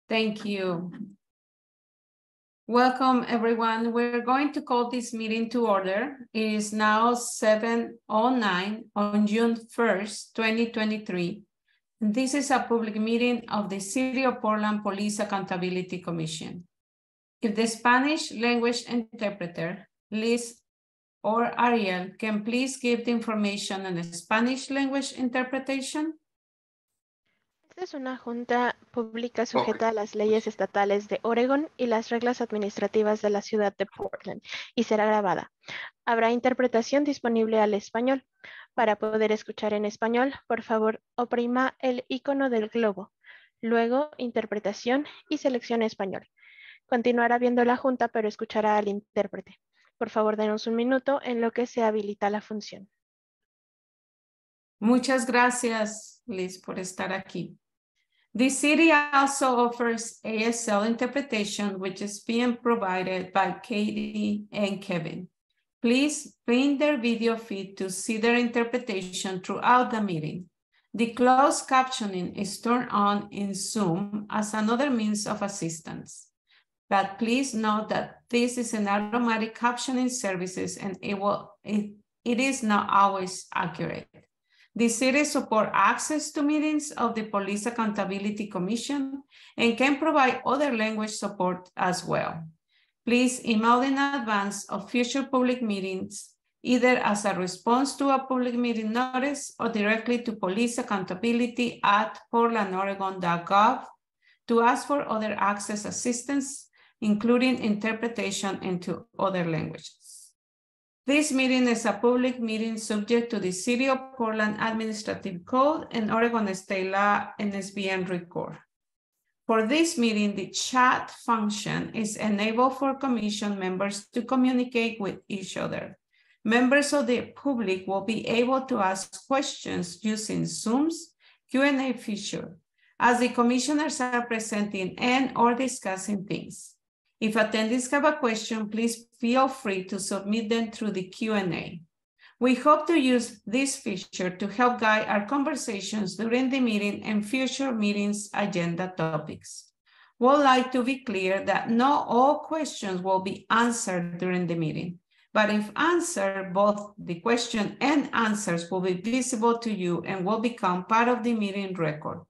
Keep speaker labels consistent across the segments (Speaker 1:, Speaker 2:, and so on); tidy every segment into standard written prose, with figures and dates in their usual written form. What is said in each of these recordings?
Speaker 1: Thank you. Welcome, everyone. We're going to call this meeting to order. It is now 7:09 on June 1st, 2023. This is a public meeting of the City of Portland Police Accountability Commission. If the Spanish language interpreter, Liz or Ariel, can please give the information on the Spanish language interpretation?
Speaker 2: Esta es una junta pública sujeta a las leyes estatales de Oregon y las reglas administrativas de la ciudad de Portland y será grabada. Habrá interpretación disponible al español. Para poder escuchar en español, por favor, oprima el icono del globo. Luego, interpretación y seleccione español. Continuará viendo la junta, pero escuchará al intérprete. Por favor, denos un minuto en lo que se habilita la función.
Speaker 1: Muchas gracias, Liz, por estar aquí. The city also offers ASL interpretation, which is being provided by Katie and Kevin. Please bring their video feed to see their interpretation throughout the meeting. The closed captioning is turned on in Zoom as another means of assistance. But please note that this is an automatic captioning services and it is not always accurate. The city supports access to meetings of the Police Accountability Commission and can provide other language support as well. Please email in advance of future public meetings, either as a response to a public meeting notice or directly to policeaccountability@portlandoregon.gov to ask for other access assistance, including interpretation into other languages. This meeting is a public meeting subject to the City of Portland Administrative Code and Oregon State Law and SBN record. For this meeting, the chat function is enabled for commission members to communicate with each other. Members of the public will be able to ask questions using Zoom's Q&A feature as the commissioners are presenting and or discussing things. If attendees have a question, please feel free to submit them through the Q&A. We hope to use this feature to help guide our conversations during the meeting and future meetings agenda topics. We'd like to be clear that not all questions will be answered during the meeting, but if answered, both the question and answers will be visible to you and will become part of the meeting record.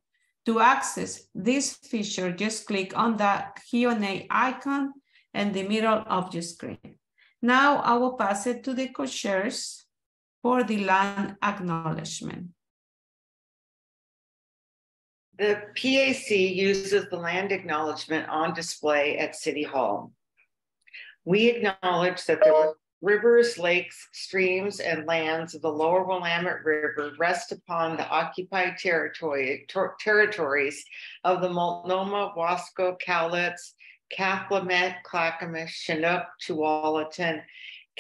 Speaker 1: To access this feature, just click on the Q&A icon in the middle of your screen. Now I will pass it to the co-chairs for the land acknowledgement.
Speaker 3: The PAC uses the land acknowledgement on display at City Hall. We acknowledge that the rivers, lakes, streams, and lands of the Lower Willamette River rest upon the occupied territories of the Multnomah, Wasco, Cowlitz, Cathlamet, Clackamas, Chinook, Tualatin,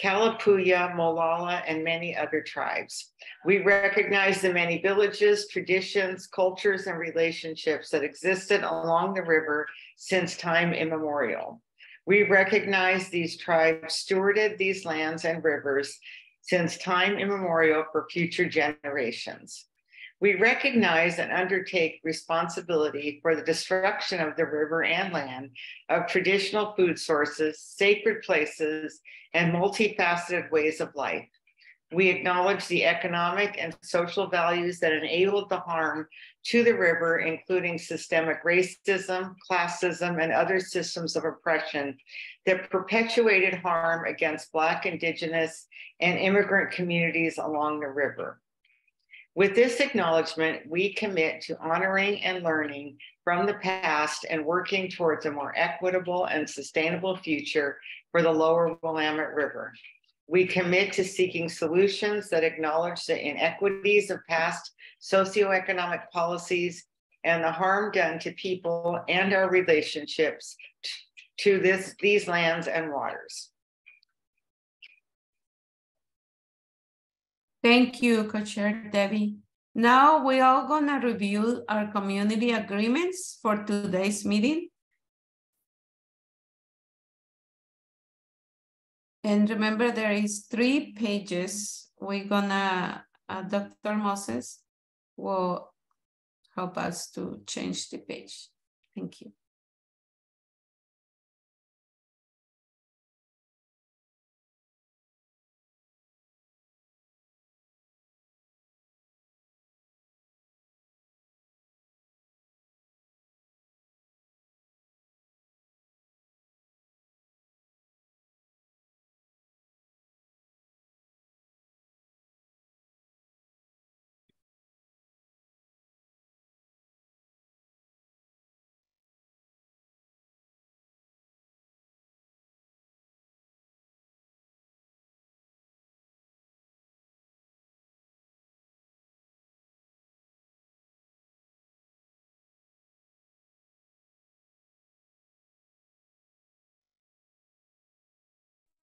Speaker 3: Kalapuya, Molalla, and many other tribes. We recognize the many villages, traditions, cultures, and relationships that existed along the river since time immemorial. We recognize these tribes stewarded these lands and rivers since time immemorial for future generations. We recognize and undertake responsibility for the destruction of the river and land, of traditional food sources, sacred places, and multifaceted ways of life. We acknowledge the economic and social values that enabled the harm to the river, including systemic racism, classism, and other systems of oppression that perpetuated harm against Black, Indigenous, and immigrant communities along the river. With this acknowledgement, we commit to honoring and learning from the past and working towards a more equitable and sustainable future for the Lower Willamette River. We commit to seeking solutions that acknowledge the inequities of past socioeconomic policies and the harm done to people and our relationships to these lands and waters.
Speaker 1: Thank you, Co-Chair Debbie. Now we are gonna review our community agreements for today's meeting. And remember, there is 3 pages. We're gonna, Dr. Moses will help us to change the page. Thank you.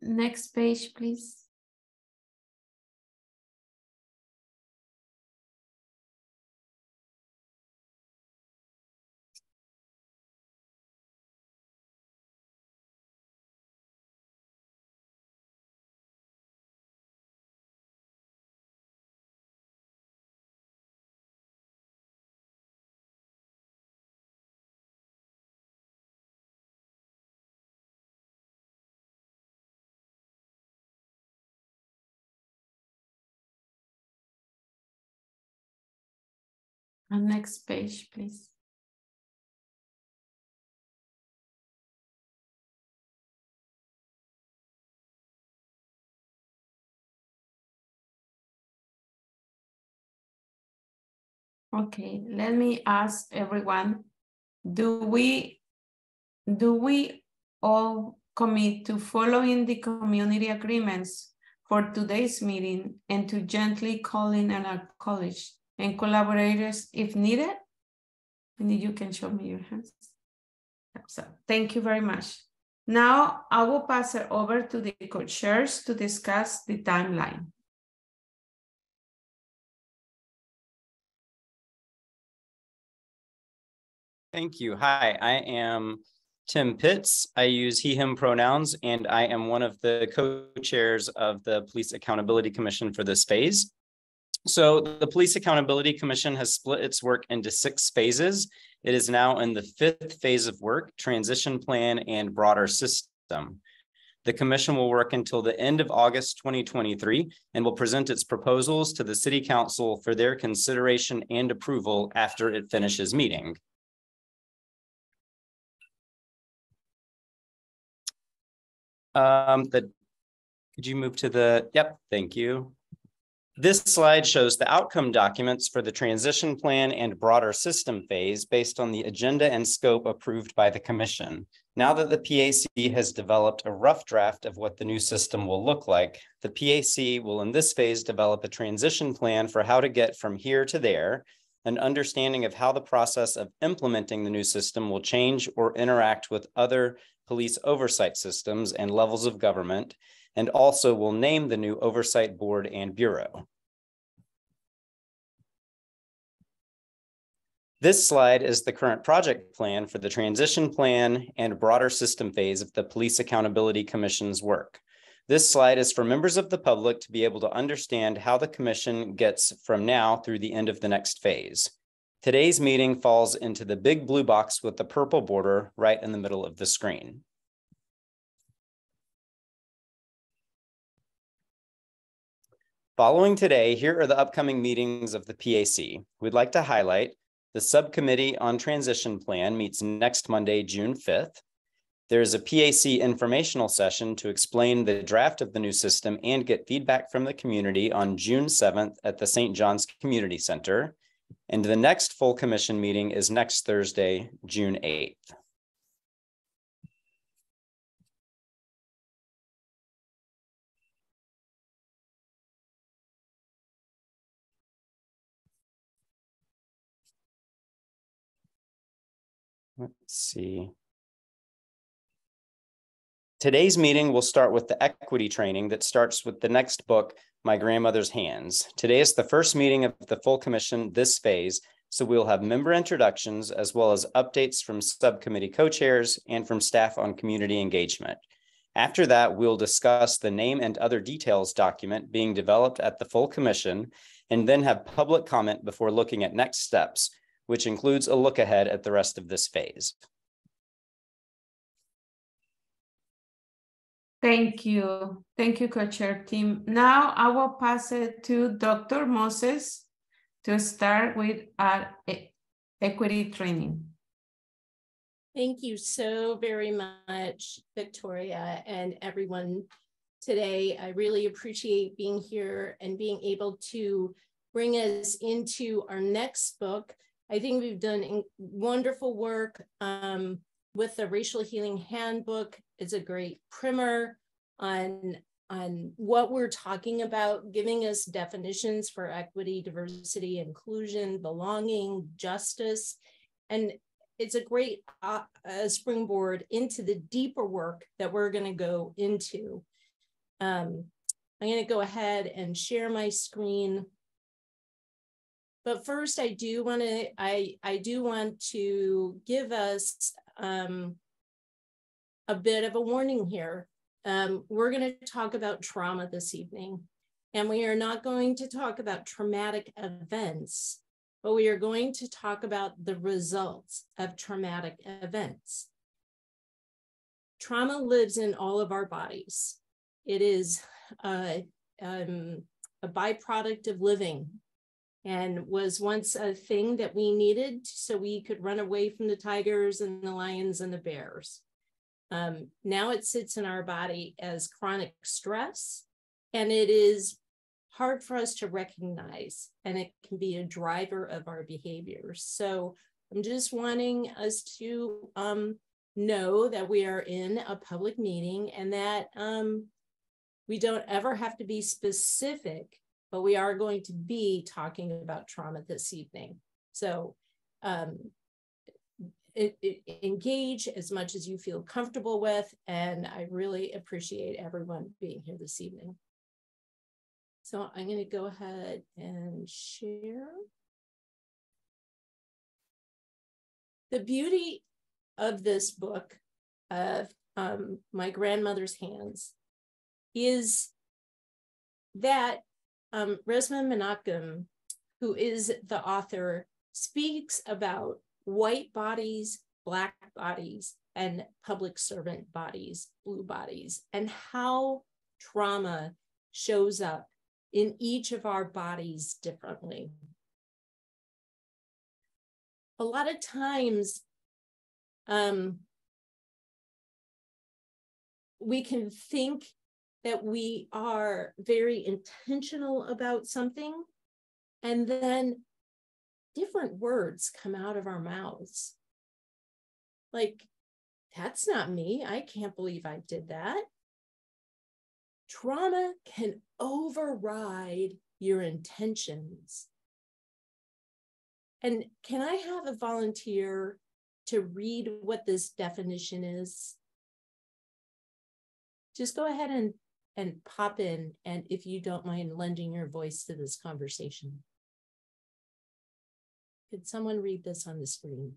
Speaker 1: Next page, please. And next page, please. Okay, let me ask everyone, do we all commit to following the community agreements for today's meeting and to gently call in on our college and collaborators if needed? And you can show me your hands. So thank you very much. Now I will pass it over to the co-chairs to discuss the timeline.
Speaker 4: Thank you. Hi, I am Tim Pitts. I use he, him pronouns, and I am one of the co-chairs of the Police Accountability Commission for this phase. So the Police Accountability Commission has split its work into 6 phases. It is now in the 5th phase of work, transition plan and broader system. The commission will work until the end of August 2023 and will present its proposals to the City Council for their consideration and approval after it finishes meeting. Could you move to the, yep, thank you. This slide shows the outcome documents for the transition plan and broader system phase based on the agenda and scope approved by the commission. Now that the PAC has developed a rough draft of what the new system will look like, the PAC will in this phase develop a transition plan for how to get from here to there, an understanding of how the process of implementing the new system will change or interact with other police oversight systems and levels of government, and also will name the new oversight board and bureau. This slide is the current project plan for the transition plan and broader system phase of the Police Accountability Commission's work. This slide is for members of the public to be able to understand how the commission gets from now through the end of the next phase. Today's meeting falls into the big blue box with the purple border right in the middle of the screen. Following today, here are the upcoming meetings of the PAC. We'd like to highlight the Subcommittee on Transition Plan meets next Monday, June 5th. There's a PAC informational session to explain the draft of the new system and get feedback from the community on June 7th at the St. John's Community Center. And the next full commission meeting is next Thursday, June 8th. Let's see. Today's meeting will start with the equity training that starts with the next book, My Grandmother's Hands. Today is the first meeting of the full commission this phase, so we'll have member introductions as well as updates from subcommittee co-chairs and from staff on community engagement. After that, we'll discuss the name and other details document being developed at the full commission and then have public comment before looking at next steps, which includes a look ahead at the rest of this phase.
Speaker 1: Thank you. Thank you, co-chair team. Now I will pass it to Dr. Moses to start with our equity training.
Speaker 5: Thank you so very much, Victoria, and everyone today. I really appreciate being here and being able to bring us into our next book. I think we've done wonderful work with the Racial Healing Handbook. It's a great primer on what we're talking about, giving us definitions for equity, diversity, inclusion, belonging, justice. And it's a great springboard into the deeper work that we're going to go into. I'm going to go ahead and share my screen. But first, I do want to give us a bit of a warning here. We're going to talk about trauma this evening, and we are not going to talk about traumatic events, but we are going to talk about the results of traumatic events. Trauma lives in all of our bodies. It is a byproduct of living, and was once a thing that we needed so we could run away from the tigers and the lions and the bears. Now it sits in our body as chronic stress, and it is hard for us to recognize, and it can be a driver of our behaviors. So I'm just wanting us to know that we are in a public meeting, and that we don't ever have to be specific, but we are going to be talking about trauma this evening. So engage as much as you feel comfortable with, and I really appreciate everyone being here this evening. So I'm going to go ahead and share. The beauty of this book, of My Grandmother's Hands, is that Resmaa Menakem, who is the author, speaks about white bodies, Black bodies, and public servant bodies, blue bodies, and how trauma shows up in each of our bodies differently. A lot of times, we can think that we are very intentional about something, and then different words come out of our mouths. Like, that's not me. I can't believe I did that. Trauma can override your intentions. And can I have a volunteer to read what this definition is? Just go ahead and pop in, and if you don't mind lending your voice to this conversation. Could someone read this on the screen?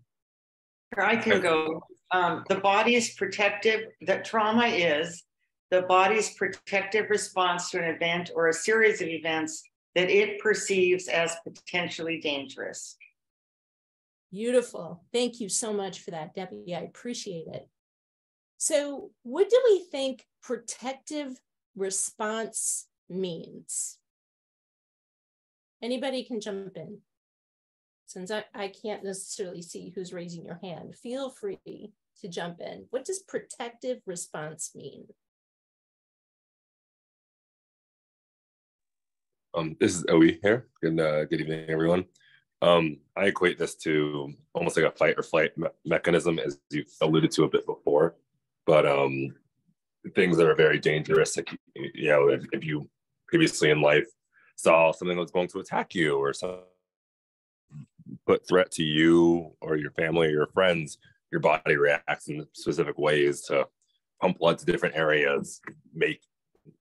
Speaker 3: I can go. The body's protective, that trauma is the body's protective response to an event or a series of events that it perceives as potentially dangerous.
Speaker 5: Beautiful. Thank you so much for that, Debbie. I appreciate it. So what do we think protective response means? Anybody can jump in. Since I can't necessarily see who's raising your hand, feel free to jump in. What does protective response mean?
Speaker 6: This is Owie here. Good evening, everyone. I equate this to almost like a fight or flight mechanism, as you alluded to a bit before. But things that are very dangerous, like, you know, if you previously in life saw something that was going to attack you, or some put threat to you or your family or your friends, your body reacts in specific ways to pump blood to different areas, make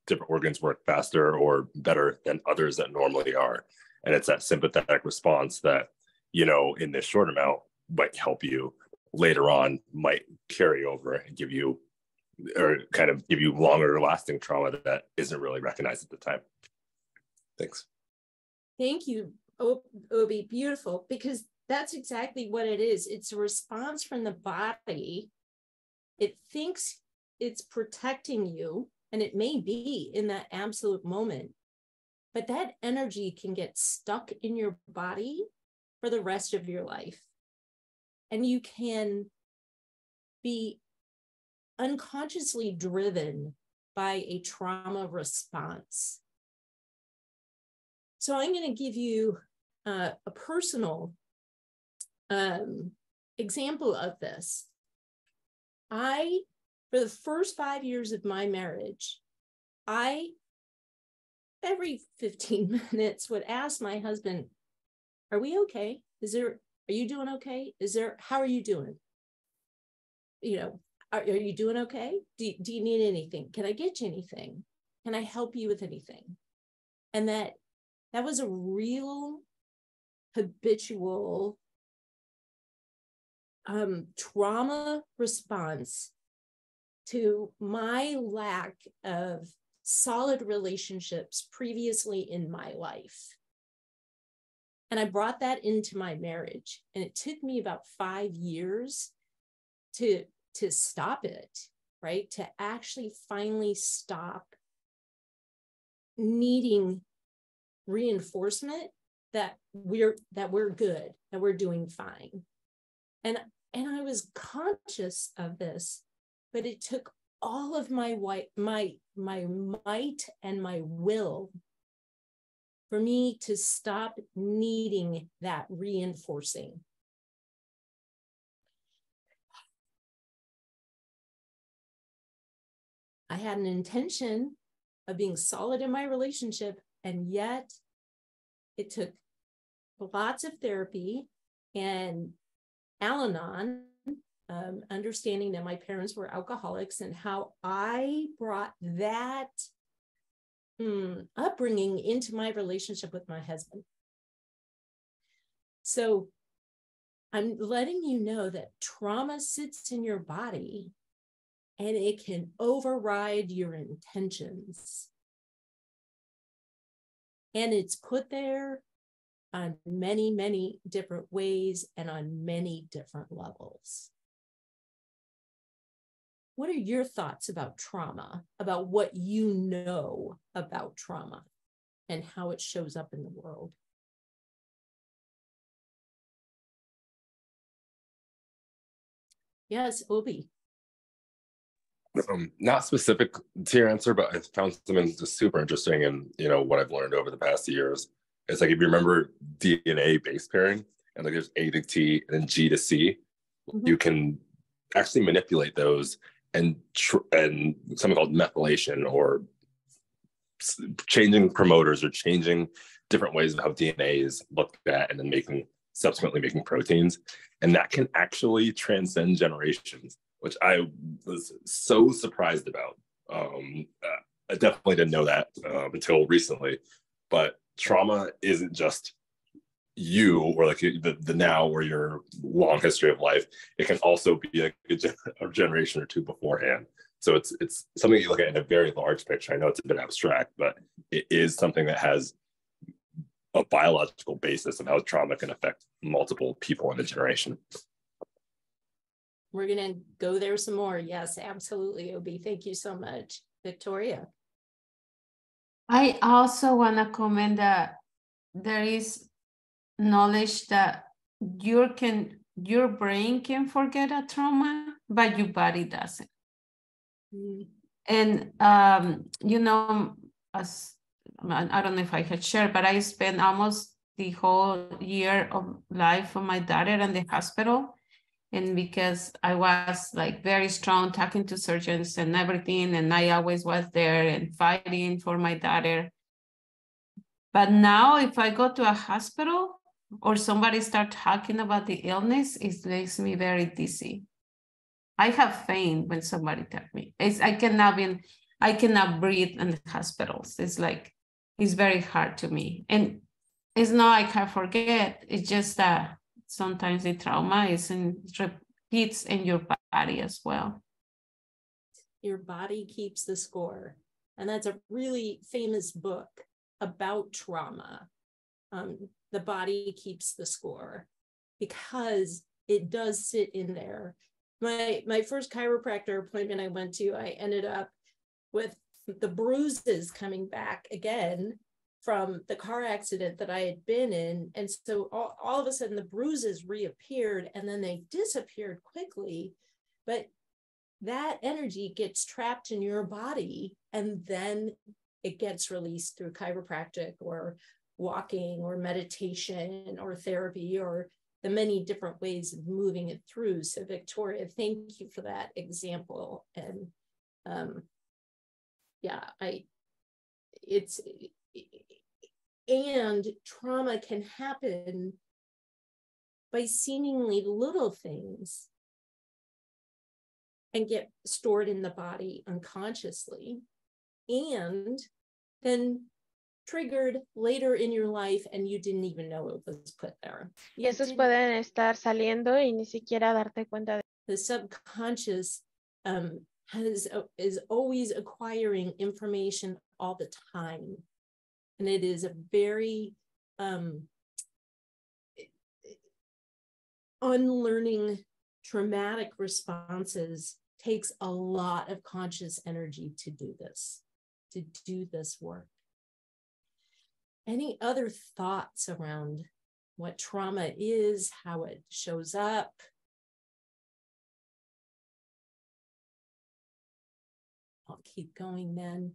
Speaker 6: different organs work faster or better than others that normally are. And it's that sympathetic response that, you know, in this short amount might help you later on, might carry over and give you, or kind of give you longer lasting trauma that isn't really recognized at the time. Thanks.
Speaker 5: Thank you, Obi. Beautiful, because that's exactly what it is. It's a response from the body. It thinks it's protecting you, and it may be in that absolute moment, but that energy can get stuck in your body for the rest of your life. And you can be unconsciously driven by a trauma response. So I'm going to give you a personal example of this. For the first 5 years of my marriage, every 15 minutes would ask my husband, are we okay? Are you doing okay? How are you doing? You know, are you doing okay? Do you need anything? Can I get you anything? can I help you with anything? And that was a real habitual trauma response to my lack of solid relationships previously in my life. And I brought that into my marriage. And it took me about 5 years to stop it, right? To actually finally stop needing reinforcement that we're good, that we're doing fine. And I was conscious of this, but it took all of my might and my will for me to stop needing that reinforcing. I had an intention of being solid in my relationship, and yet it took lots of therapy and Al-Anon, understanding that my parents were alcoholics and how I brought that upbringing into my relationship with my husband. So I'm letting you know that trauma sits in your body and it can override your intentions. And it's put there on many, many different ways and on many different levels. What are your thoughts about trauma, about what you know about trauma and how it shows up in the world? Yes, Obi.
Speaker 6: Not specific to your answer, but I found something just super interesting in, what I've learned over the past years. It's like, if you remember DNA base pairing, and like there's A to T and then G to C, you can actually manipulate those and something called methylation, or changing promoters or changing different ways of how DNA is looked at, and then subsequently making proteins. And that can actually transcend generations, which I was so surprised about. I definitely didn't know that until recently. But trauma isn't just you, or like the now, or your long history of life. It can also be a generation or two beforehand. So it's something you look at in a very large picture. I know it's a bit abstract, but it is something that has a biological basis of how trauma can affect multiple people in a generation.
Speaker 5: We're going to go there some more. Yes, absolutely, Obi. Thank you so much. Victoria.
Speaker 1: I also want to comment that there is knowledge that your brain can forget a trauma, but your body doesn't. And as I don't know if I had shared, but I spent almost the whole year of life of my daughter in the hospital. And because I was like very strong, talking to surgeons and everything, and I always was there and fighting for my daughter. But now if I go to a hospital or somebody start talking about the illness, it makes me very dizzy. I have faint when somebody tells me. I cannot breathe in the hospitals. It's very hard to me. And it's not I can forget. It's just that sometimes the trauma repeats in your body as well.
Speaker 5: Your body keeps the score. And that's a really famous book about trauma. The body keeps the score, because it does sit in there. My first chiropractor appointment I went to, I ended up with the bruises coming back again from the car accident that I had been in. And so all of a sudden the bruises reappeared, and then they disappeared quickly. But that energy gets trapped in your body, and then it gets released through chiropractic or walking or meditation or therapy, or the many different ways of moving it through. So Victoria, thank you for that example. And and trauma can happen by seemingly little things and get stored in the body unconsciously. and then triggered later in your life and you didn't even know it was put there.
Speaker 2: Y esos pueden estar saliendo y ni siquiera darte cuenta de.
Speaker 5: The subconscious is always acquiring information all the time. And it is a very unlearning traumatic responses takes a lot of conscious energy to do this work. Any other thoughts around what trauma is, how it shows up? I'll keep going then.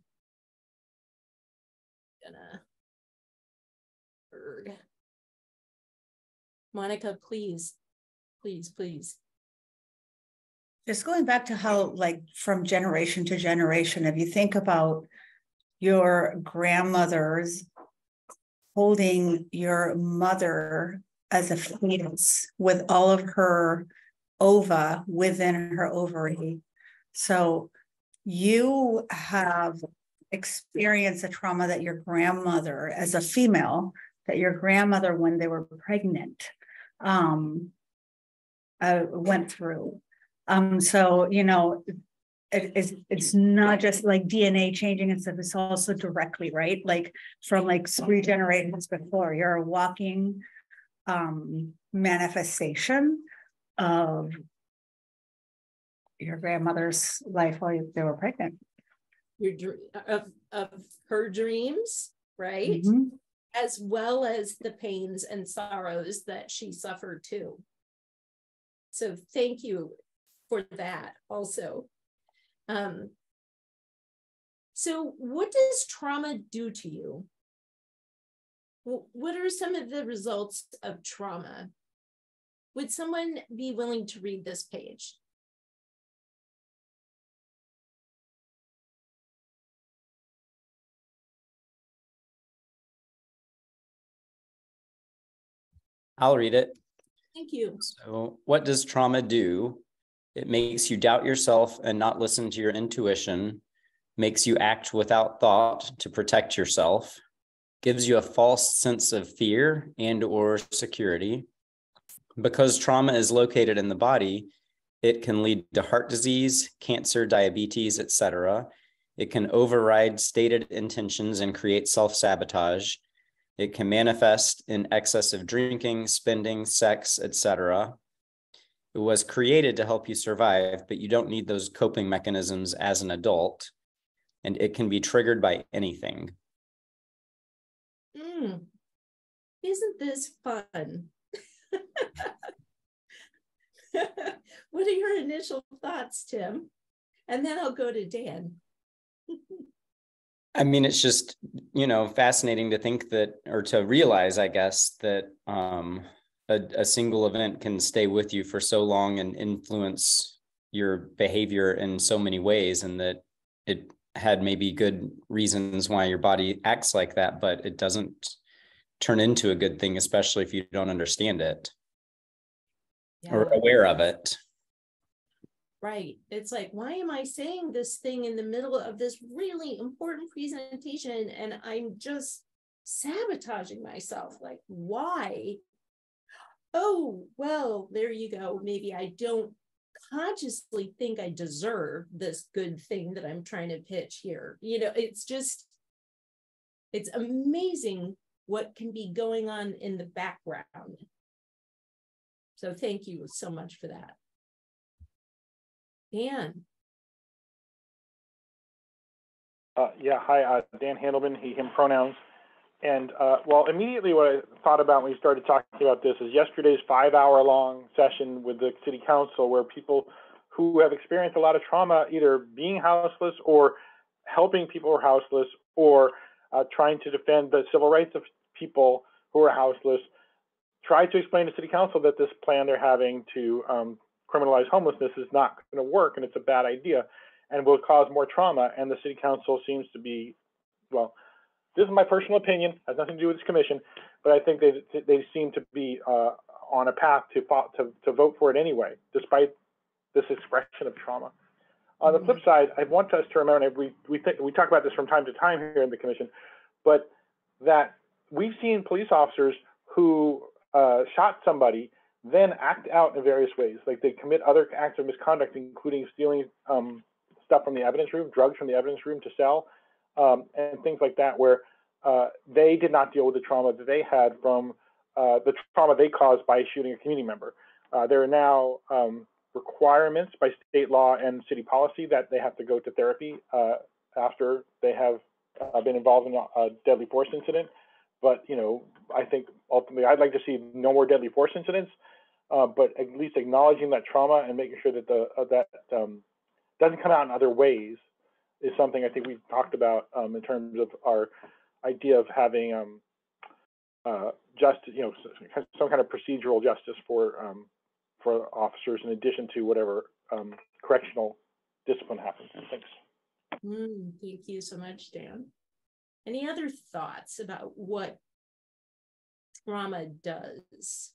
Speaker 5: Monica, please.
Speaker 7: Just going back to how, like, from generation to generation, if you think about your grandmothers holding your mother as a fetus with all of her ova within her ovary. So you have experienced a trauma that your grandmother, as a female, that your grandmother, when they were pregnant, went through. So, you know, it's not just like DNA changing and stuff, it's also directly, right? Like from like 3 generations before, you're a walking manifestation of your grandmother's life while they were pregnant.
Speaker 5: Of her dreams, right?
Speaker 7: Mm-hmm.
Speaker 5: As well as the pains and sorrows that she suffered too. So thank you for that also. So what does trauma do to you? What are some of the results of trauma? Would someone be willing to read this page?
Speaker 4: I'll read it.
Speaker 5: Thank you.
Speaker 4: So what does trauma do? It makes you doubt yourself and not listen to your intuition, makes you act without thought to protect yourself, gives you a false sense of fear and or security. Because trauma is located in the body, it can lead to heart disease, cancer, diabetes, etc. It can override stated intentions and create self-sabotage. It can manifest in excessive drinking, spending, sex, etc. It was created to help you survive, but you don't need those coping mechanisms as an adult, and it can be triggered by anything.
Speaker 5: Isn't this fun? What are your initial thoughts, Tim? And then I'll go to Dan.
Speaker 4: I mean, it's just, you know, fascinating to think that, or to realize, I guess, that a single event can stay with you for so long and influence your behavior in so many ways, and that it had maybe good reasons why your body acts like that, but it doesn't turn into a good thing, especially if you don't understand it or aware of it.
Speaker 5: Right. It's like, why am I saying this thing in the middle of this really important presentation and I'm just sabotaging myself? Like, why? Oh, well, there you go. Maybe I don't consciously think I deserve this good thing that I'm trying to pitch here. You know, it's just, it's amazing what can be going on in the background. So thank you so much for that. Dan.
Speaker 8: Yeah, hi, Dan Handelman, he, him pronouns. And well, immediately what I thought about when we started talking about this is yesterday's 5-hour-long session with the city council, where people who have experienced a lot of trauma, either being houseless or helping people who are houseless, or trying to defend the civil rights of people who are houseless, tried to explain to city council that this plan they're having to criminalize homelessness is not going to work, and it's a bad idea and will cause more trauma. And the city council seems to be, well, this is my personal opinion, has nothing to do with this commission, but I think they seem to be on a path to vote for it anyway, despite this expression of trauma. On the flip side, I want us to remember, and we talk about this from time to time here in the commission, but that we've seen police officers who shot somebody then act out in various ways, like they commit other acts of misconduct, including stealing stuff from the evidence room, drugs from the evidence room to sell, and things like that, where they did not deal with the trauma that they had from the trauma they caused by shooting a community member. There are now requirements by state law and city policy that they have to go to therapy after they have been involved in a deadly force incident. But, you know, I think ultimately I'd like to see no more deadly force incidents, but at least acknowledging that trauma and making sure that that doesn't come out in other ways is something I think we've talked about in terms of our idea of having justice, you know, some kind of procedural justice for officers in addition to whatever correctional discipline happens. Thanks.
Speaker 5: Thank you so much, Dan. Any other thoughts about what trauma does?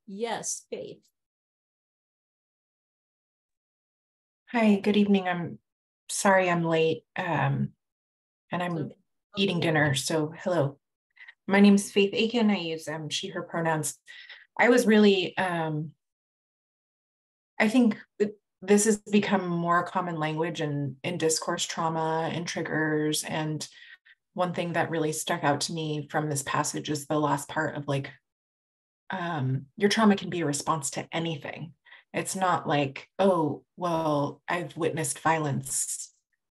Speaker 5: Yes, Faith.
Speaker 9: Hi, good evening. I'm sorry I'm late and I'm eating dinner, so hello. My name is Faith Aiken. I use she, her pronouns. I was really, I think this has become more common language in discourse trauma and triggers. And one thing that really stuck out to me from this passage is the last part of like, your trauma can be a response to anything. It's not like, oh, well, I've witnessed violence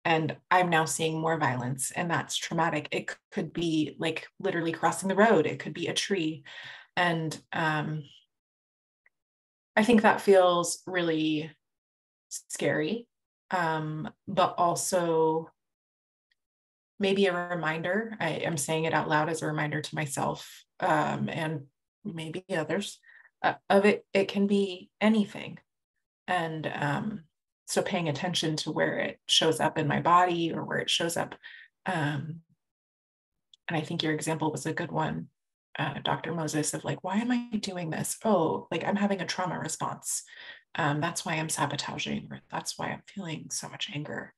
Speaker 9: and I'm now seeing more violence and that's traumatic. It could be like literally crossing the road. It could be a tree. And I think that feels really scary, but also maybe a reminder. I am saying it out loud as a reminder to myself and maybe others of it. It can be anything. And so paying attention to where it shows up in my body or where it shows up. And I think your example was a good one, Dr. Moses, of like, why am I doing this? Oh, like I'm having a trauma response. That's why I'm sabotaging, or that's why I'm feeling so much anger.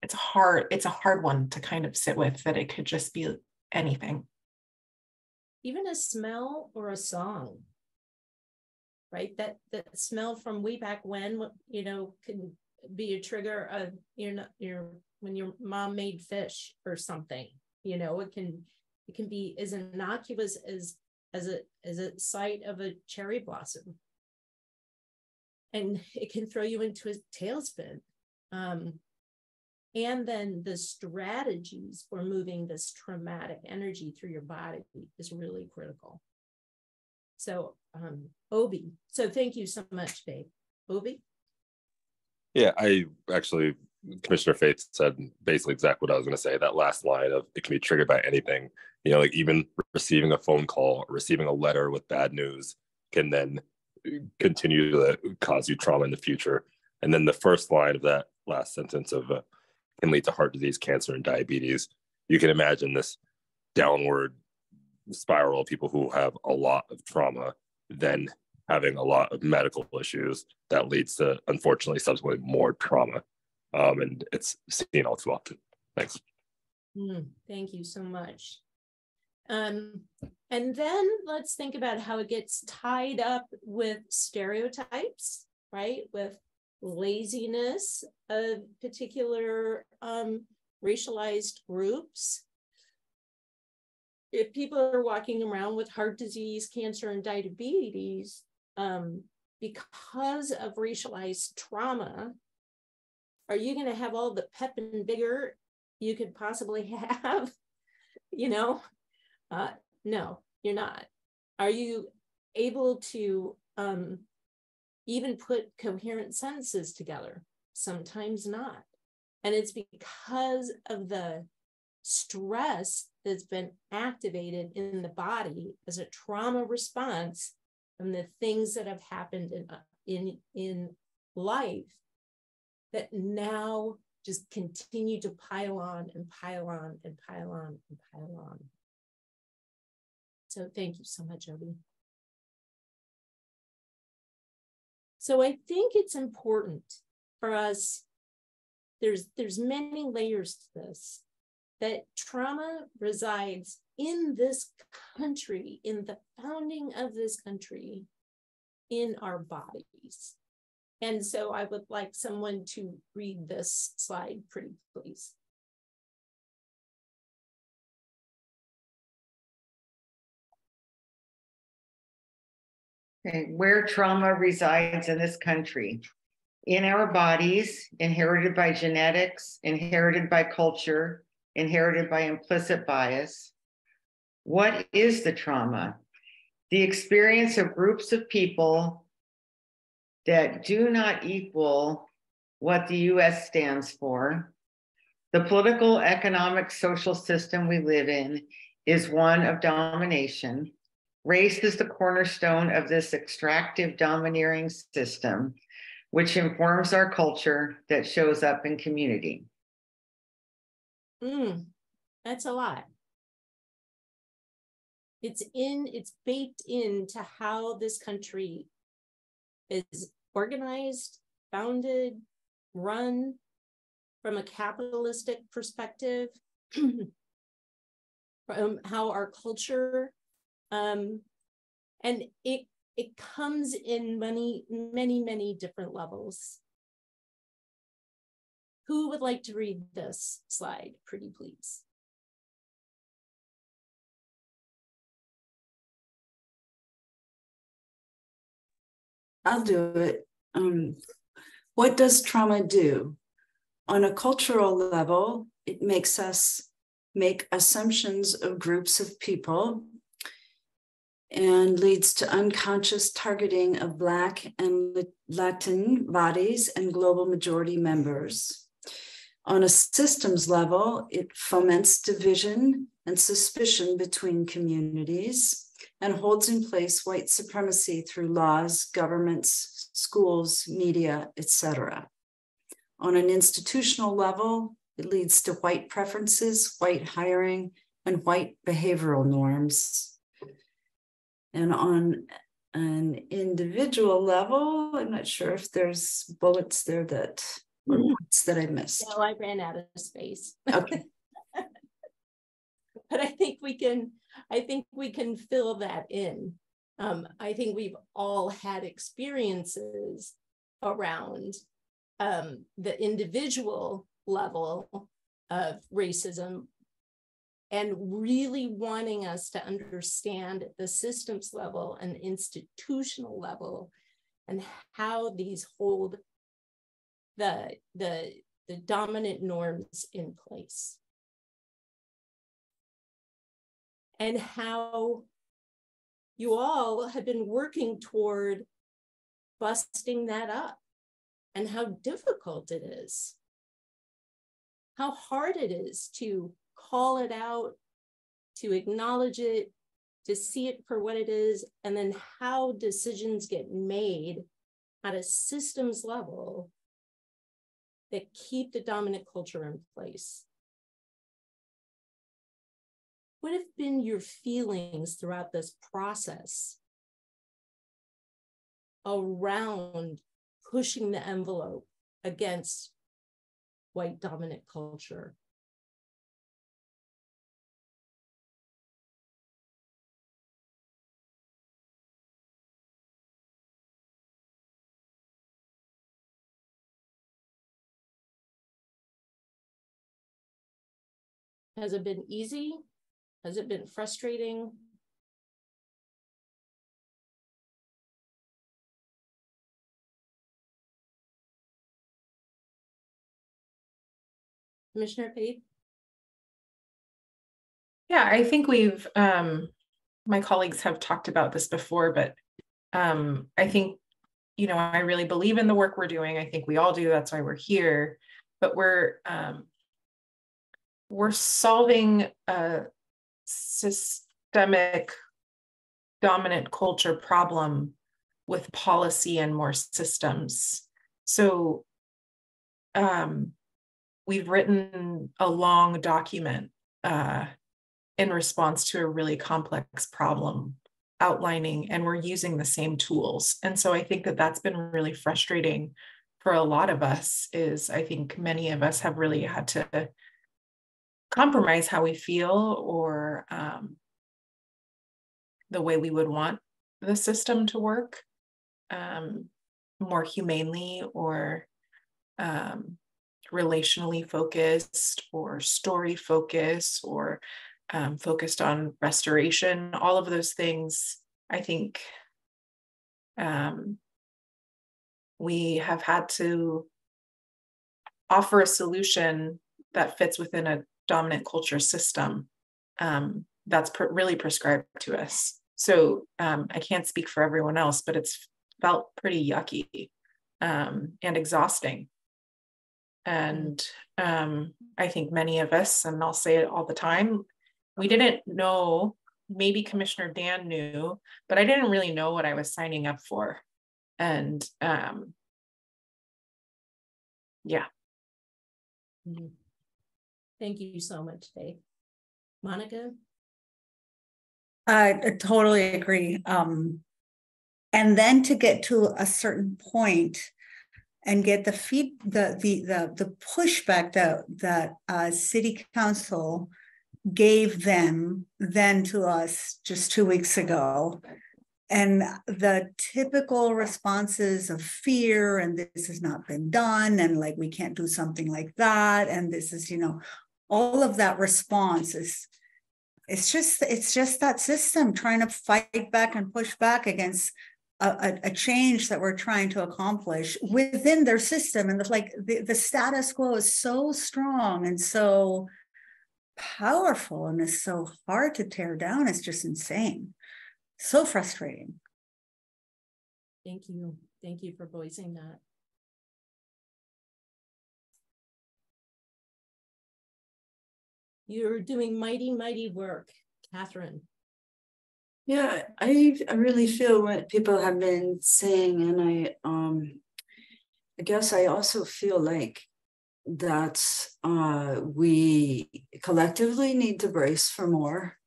Speaker 9: It's a hard one to kind of sit with, that it could just be anything.
Speaker 5: Even a smell or a song, right? That smell from way back when, you know, can be a trigger of when your mom made fish or something. You know, it can be as innocuous as a sight of a cherry blossom, and it can throw you into a tailspin. And then the strategies for moving this traumatic energy through your body is really critical. So, Obi, so thank you so much, Faith. Obi?
Speaker 6: Yeah, I actually, Commissioner Faith said basically exactly what I was going to say. That last line of it can be triggered by anything, you know, like even receiving a phone call or receiving a letter with bad news can then continue to cause you trauma in the future. And then the first line of that last sentence of can lead to heart disease, cancer, and diabetes. You can imagine this downward spiral of people who have a lot of trauma, then having a lot of medical issues that leads to, unfortunately, subsequently more trauma. And it's seen all too often. Thanks.
Speaker 5: Thank you so much. And then let's think about how it gets tied up with stereotypes, right? With laziness of particular racialized groups. If people are walking around with heart disease, cancer, and diabetes because of racialized trauma, are you going to have all the pep and vigor you could possibly have? You know, no, you're not. Are you able to even put coherent sentences together? Sometimes not. And it's because of the stress that's been activated in the body as a trauma response from the things that have happened in life that now just continue to pile on and pile on and pile on and pile on. So thank you so much, Obi. So I think it's important for us, there's many layers to this, that trauma resides in this country, in the founding of this country, in our bodies. And so I would like someone to read this slide, pretty please.
Speaker 3: Okay, where trauma resides in this country. In our bodies, inherited by genetics, inherited by culture, inherited by implicit bias. What is the trauma? The experience of groups of people that do not equal what the US stands for. The political, economic, social system we live in is one of domination. Race is the cornerstone of this extractive, domineering system, which informs our culture that shows up in community.
Speaker 5: That's a lot. It's baked into how this country is organized, founded, run from a capitalistic perspective, from how our culture, and it comes in many different levels. Who would like to read this slide, pretty please?
Speaker 10: I'll do it. What does trauma do? On a cultural level, it makes us make assumptions of groups of people and leads to unconscious targeting of Black and Latin bodies and global majority members. On a systems level, it foments division and suspicion between communities and holds in place white supremacy through laws, governments, schools, media, etc. On an institutional level, it leads to white preferences, white hiring, and white behavioral norms. And on an individual level, I'm not sure if there's bullets there that I missed.
Speaker 5: No, I ran out of space.
Speaker 10: Okay.
Speaker 5: But I think we can fill that in. I think we've all had experiences around the individual level of racism and really wanting us to understand the systems level and institutional level and how these hold the dominant norms in place. And how you all have been working toward busting that up, and how difficult it is, how hard it is to call it out, to acknowledge it, to see it for what it is, and then how decisions get made at a systems level that keep the dominant culture in place. What have been your feelings throughout this process around pushing the envelope against white dominant culture? Has it been easy? Has it been frustrating? Commissioner Faith?
Speaker 9: Yeah, I think we've, my colleagues have talked about this before, but I think, you know, I really believe in the work we're doing. I think we all do, that's why we're here, but we're solving a systemic dominant culture problem with policy and more systems. So we've written a long document in response to a really complex problem, outlining, and we're using the same tools. And so I think that that's been really frustrating for a lot of us. Is I think many of us have really had to compromise how we feel or the way we would want the system to work more humanely or relationally focused or story focused or focused on restoration. All of those things, I think we have had to offer a solution that fits within a dominant culture system that's really prescribed to us. So I can't speak for everyone else, but it's felt pretty yucky and exhausting. And I think many of us, and I'll say it all the time, we didn't know, maybe Commissioner Dan knew, but I didn't really know what I was signing up for. And yeah.
Speaker 5: Thank you so much, Faith. Monica?
Speaker 7: I totally agree. And then to get to a certain point and get the pushback that city council gave them then to us just 2 weeks ago, and the typical responses of fear, and this has not been done, and like we can't do something like that, and this is, all of that response is, it's just that system trying to fight back and push back against a change that we're trying to accomplish within their system. And the status quo is so strong and so powerful, and it's so hard to tear down. It's just insane. So frustrating.
Speaker 5: Thank you. Thank you for voicing that. You're doing mighty, mighty work, Catherine.
Speaker 10: Yeah, I really feel what people have been saying, and I guess I also feel like that we collectively need to brace for more.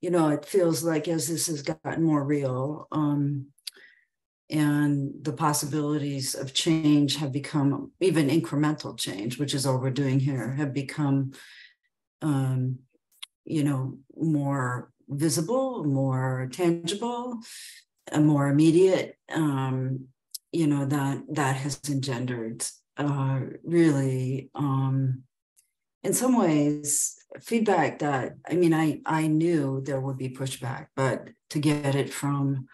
Speaker 10: It feels like as this has gotten more real, and the possibilities of change have become, even incremental change, which is all we're doing here, have become more visible, more tangible, and more immediate, that has engendered really, in some ways, feedback that, I knew there would be pushback, but to get it from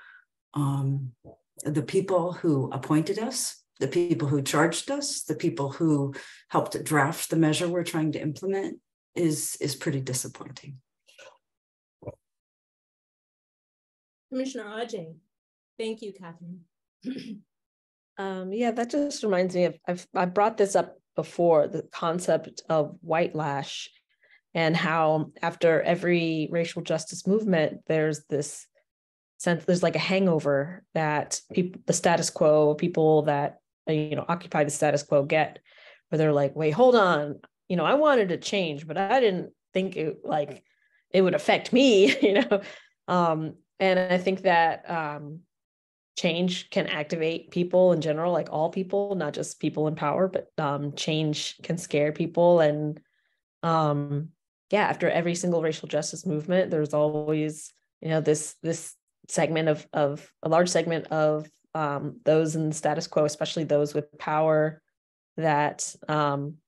Speaker 10: the people who appointed us, the people who charged us, the people who helped draft the measure we're trying to implement is pretty disappointing.
Speaker 5: Commissioner Ajay. Thank you, Catherine.
Speaker 11: Yeah, that just reminds me of, I brought this up before, the concept of white lash, and how after every racial justice movement, there's this sense, there's like a hangover that people, the status quo, people that, occupy the status quo get, where they're like, wait, hold on, I wanted to change, but I didn't think it would affect me, and I think that change can activate people in general, like all people, not just people in power, but change can scare people. And after every single racial justice movement, there's always, this segment of a large segment of those in the status quo, especially those with power, that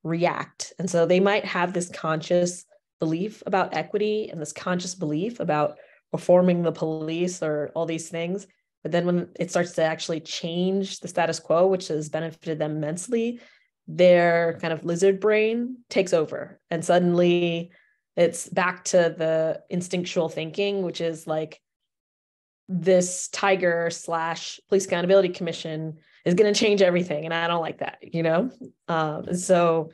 Speaker 11: react. And so they might have this conscious belief about equity and this conscious belief about reforming the police or all these things. But then when it starts to actually change the status quo, which has benefited them immensely, their kind of lizard brain takes over. And suddenly it's back to the instinctual thinking, which is like, this Tiger / Police Accountability Commission is going to change everything. And I don't like that, So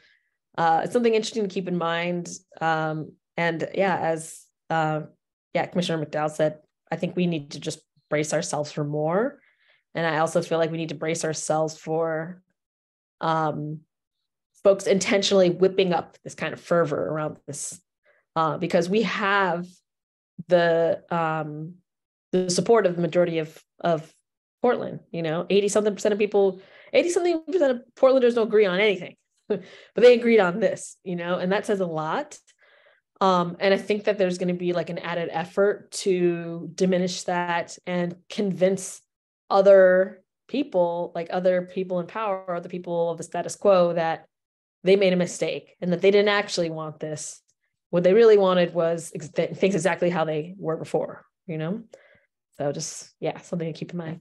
Speaker 11: it's something interesting to keep in mind. As Commissioner McDowell said, I think we need to just brace ourselves for more. And I also feel like we need to brace ourselves for folks intentionally whipping up this kind of fervor around this because we have the support of the majority of Portland. 80-something% of people, 80-something% of Portlanders don't agree on anything, but they agreed on this, and that says a lot. And I think that there's going to be like an added effort to diminish that and convince other people in power, other people of the status quo, that they made a mistake and that they didn't actually want this. What they really wanted was things exactly how they were before, So just, something to keep in mind.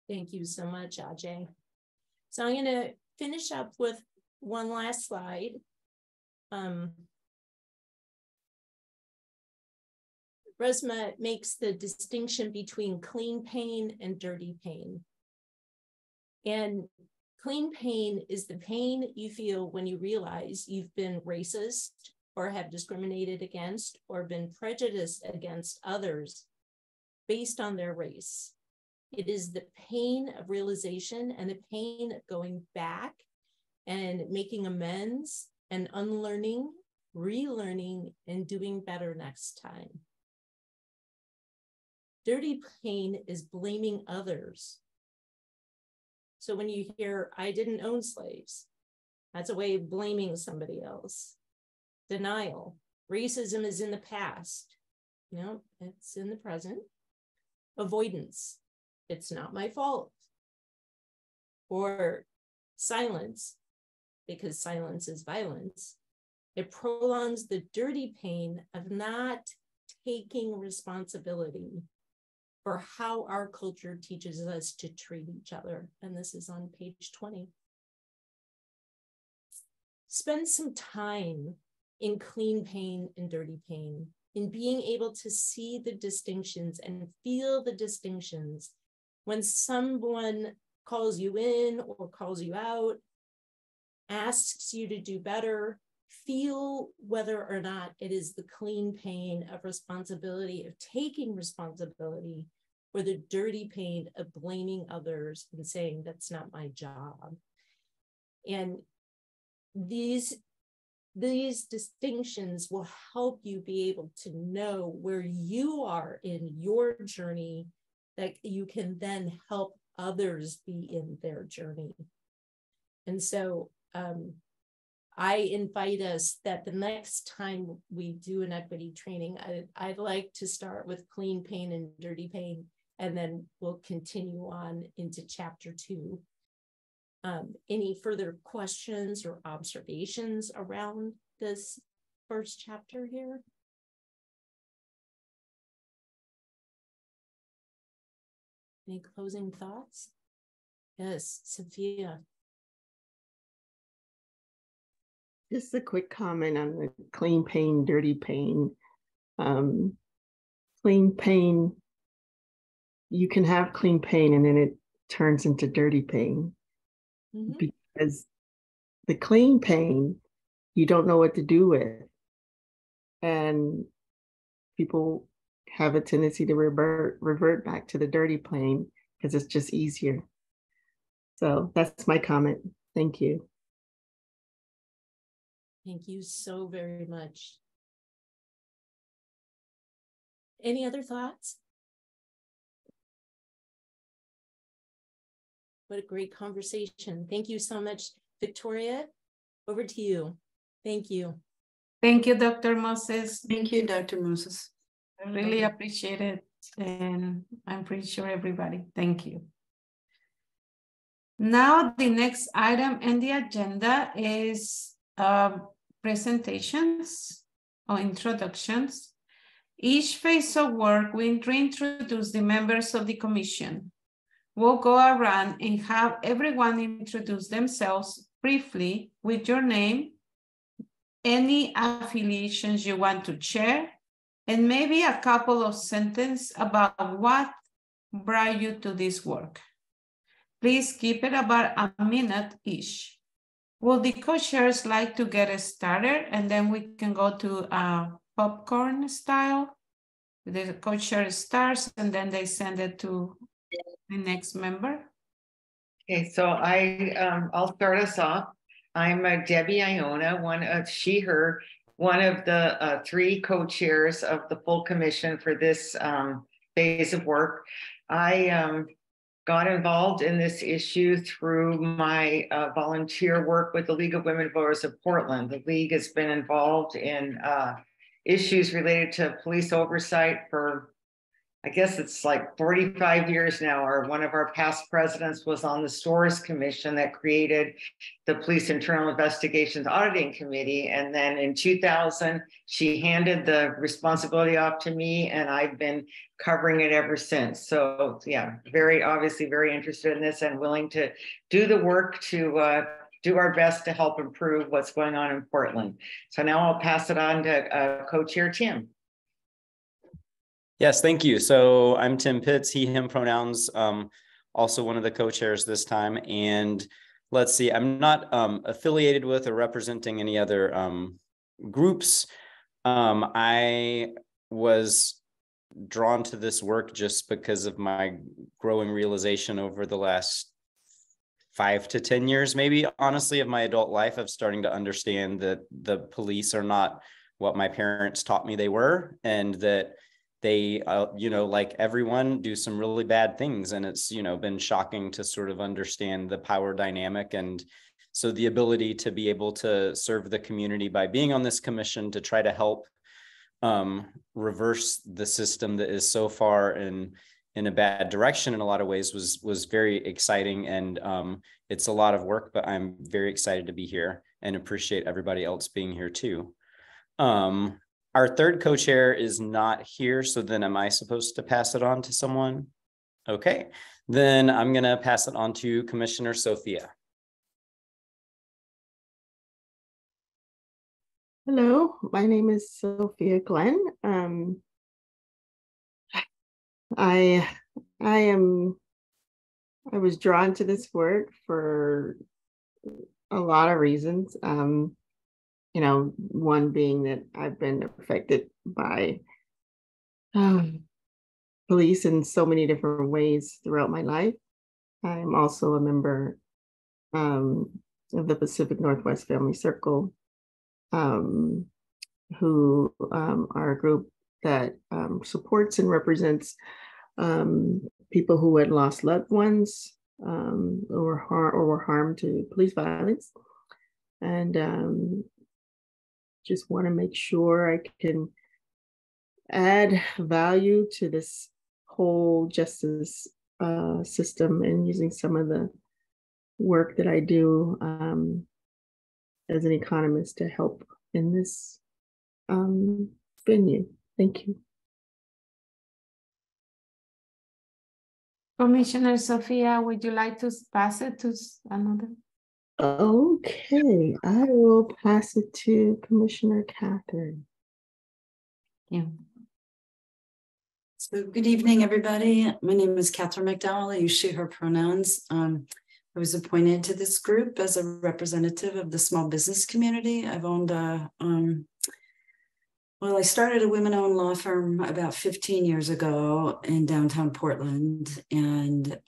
Speaker 5: Thank you so much, Ajay. So I'm going to finish up with one last slide. Resma makes the distinction between clean pain and dirty pain. And clean pain is the pain you feel when you realize you've been racist or have discriminated against or been prejudiced against others based on their race. It is the pain of realization and the pain of going back and making amends and unlearning, relearning, and doing better next time. Dirty pain is blaming others. So when you hear, I didn't own slaves, that's a way of blaming somebody else. Denial. Racism is in the past. It's in the present. Avoidance. It's not my fault. Or silence, because silence is violence. It prolongs the dirty pain of not taking responsibility for how our culture teaches us to treat each other. And this is on page 20. Spend some time in clean pain and dirty pain, in being able to see the distinctions and feel the distinctions. When someone calls you in or calls you out, asks you to do better, feel whether or not it is the clean pain of responsibility, of taking responsibility, or the dirty pain of blaming others and saying, that's not my job. And these distinctions will help you be able to know where you are in your journey, that you can then help others be in their journey. And so I invite us that the next time we do an equity training, I'd like to start with clean pain and dirty pain, and then we'll continue on into chapter 2. Any further questions or observations around this first chapter here? Any closing thoughts? Yes, Sophia.
Speaker 12: Just a quick comment on the clean pain, dirty pain. Clean pain, you can have clean pain and then it turns into dirty pain. Because the clean pain, you don't know what to do with. And people have a tendency to revert back to the dirty pain because it's just easier. So that's my comment. Thank you.
Speaker 5: Thank you so very much. Any other thoughts? What a great conversation. Thank you so much, Victoria. Over to you. Thank you.
Speaker 1: Thank you, Dr. Moses.
Speaker 10: Thank you, Dr. Moses.
Speaker 1: I really appreciate it. And I'm pretty sure everybody. Thank you. Now, the next item in the agenda is presentations or introductions. Each phase of work will reintroduce the members of the commission. We'll go around and have everyone introduce themselves briefly with your name, any affiliations you want to share, and maybe a couple of sentences about what brought you to this work. Please keep it about a minute each. Will the co-chairs like to get started, and then we can go to popcorn style? The co-chair starts and then they send it to the next member.
Speaker 3: Okay, so I'll start us off. I'm Debbie Iona, one of she, her, one of the 3 co-chairs of the full commission for this phase of work. I got involved in this issue through my volunteer work with the League of Women Voters of Portland. The League has been involved in issues related to police oversight for, I guess it's like 45 years now, or one of our past presidents was on the Stores Commission that created the Police Internal Investigations Auditing Committee. And then in 2000, she handed the responsibility off to me, and I've been covering it ever since. So yeah, obviously very interested in this and willing to do the work to do our best to help improve what's going on in Portland. So now I'll pass it on to co-chair Tim.
Speaker 4: Yes, thank you. So I'm Tim Pitts, he, him pronouns, also one of the co-chairs this time. And let's see, I'm not affiliated with or representing any other groups. I was drawn to this work just because of my growing realization over the last 5 to 10 years, maybe honestly, of my adult life, of starting to understand that the police are not what my parents taught me they were, and that they, like everyone, do some really bad things. And it's, been shocking to sort of understand the power dynamic. And so the ability to be able to serve the community by being on this commission to try to help reverse the system that is so far in a bad direction in a lot of ways was very exciting. And it's a lot of work, but I'm very excited to be here and appreciate everybody else being here too. Our third co-chair is not here, so then am I supposed to pass it on to someone? Okay, then I'm going to pass it on to Commissioner Sophia.
Speaker 12: Hello, my name is Sophia Glenn. I was drawn to this work for a lot of reasons. One being that I've been affected by police in so many different ways throughout my life. I'm also a member of the Pacific Northwest Family Circle, who are a group that supports and represents people who had lost loved ones or were harmed to police violence. And just want to make sure I can add value to this whole justice system, and using some of the work that I do as an economist to help in this venue. Thank you.
Speaker 1: Commissioner Sophia, would you like to pass it to another?
Speaker 12: Okay, I will pass it to Commissioner Catherine.
Speaker 1: Yeah.
Speaker 10: So good evening, everybody. My name is Catherine McDowell. I use she, her pronouns. I was appointed to this group as a representative of the small business community. I've owned I started a women-owned law firm about 15 years ago in downtown Portland, and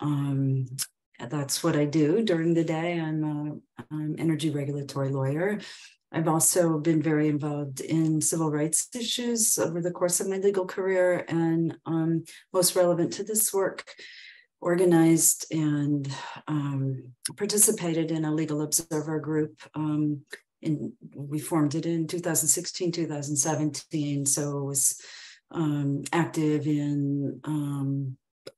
Speaker 10: that's what I do during the day. I'm an energy regulatory lawyer. I've also been very involved in civil rights issues over the course of my legal career, and most relevant to this work, organized and participated in a legal observer group. We formed it in 2016, 2017. So it was active in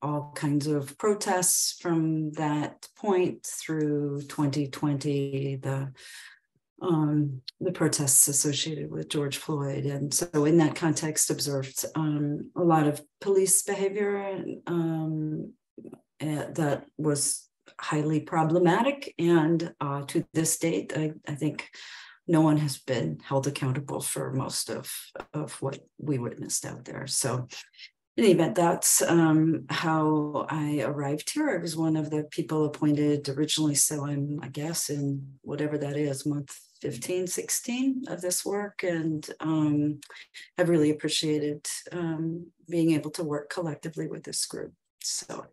Speaker 10: all kinds of protests from that point through 2020, the protests associated with George Floyd. And so in that context, observed a lot of police behavior that was highly problematic. And to this date, I think no one has been held accountable for most of what we witnessed out there. So in any event, that's how I arrived here. I was one of the people appointed originally. So I'm, I guess, in whatever that is, month 15, 16 of this work. And I've really appreciated being able to work collectively with this group. So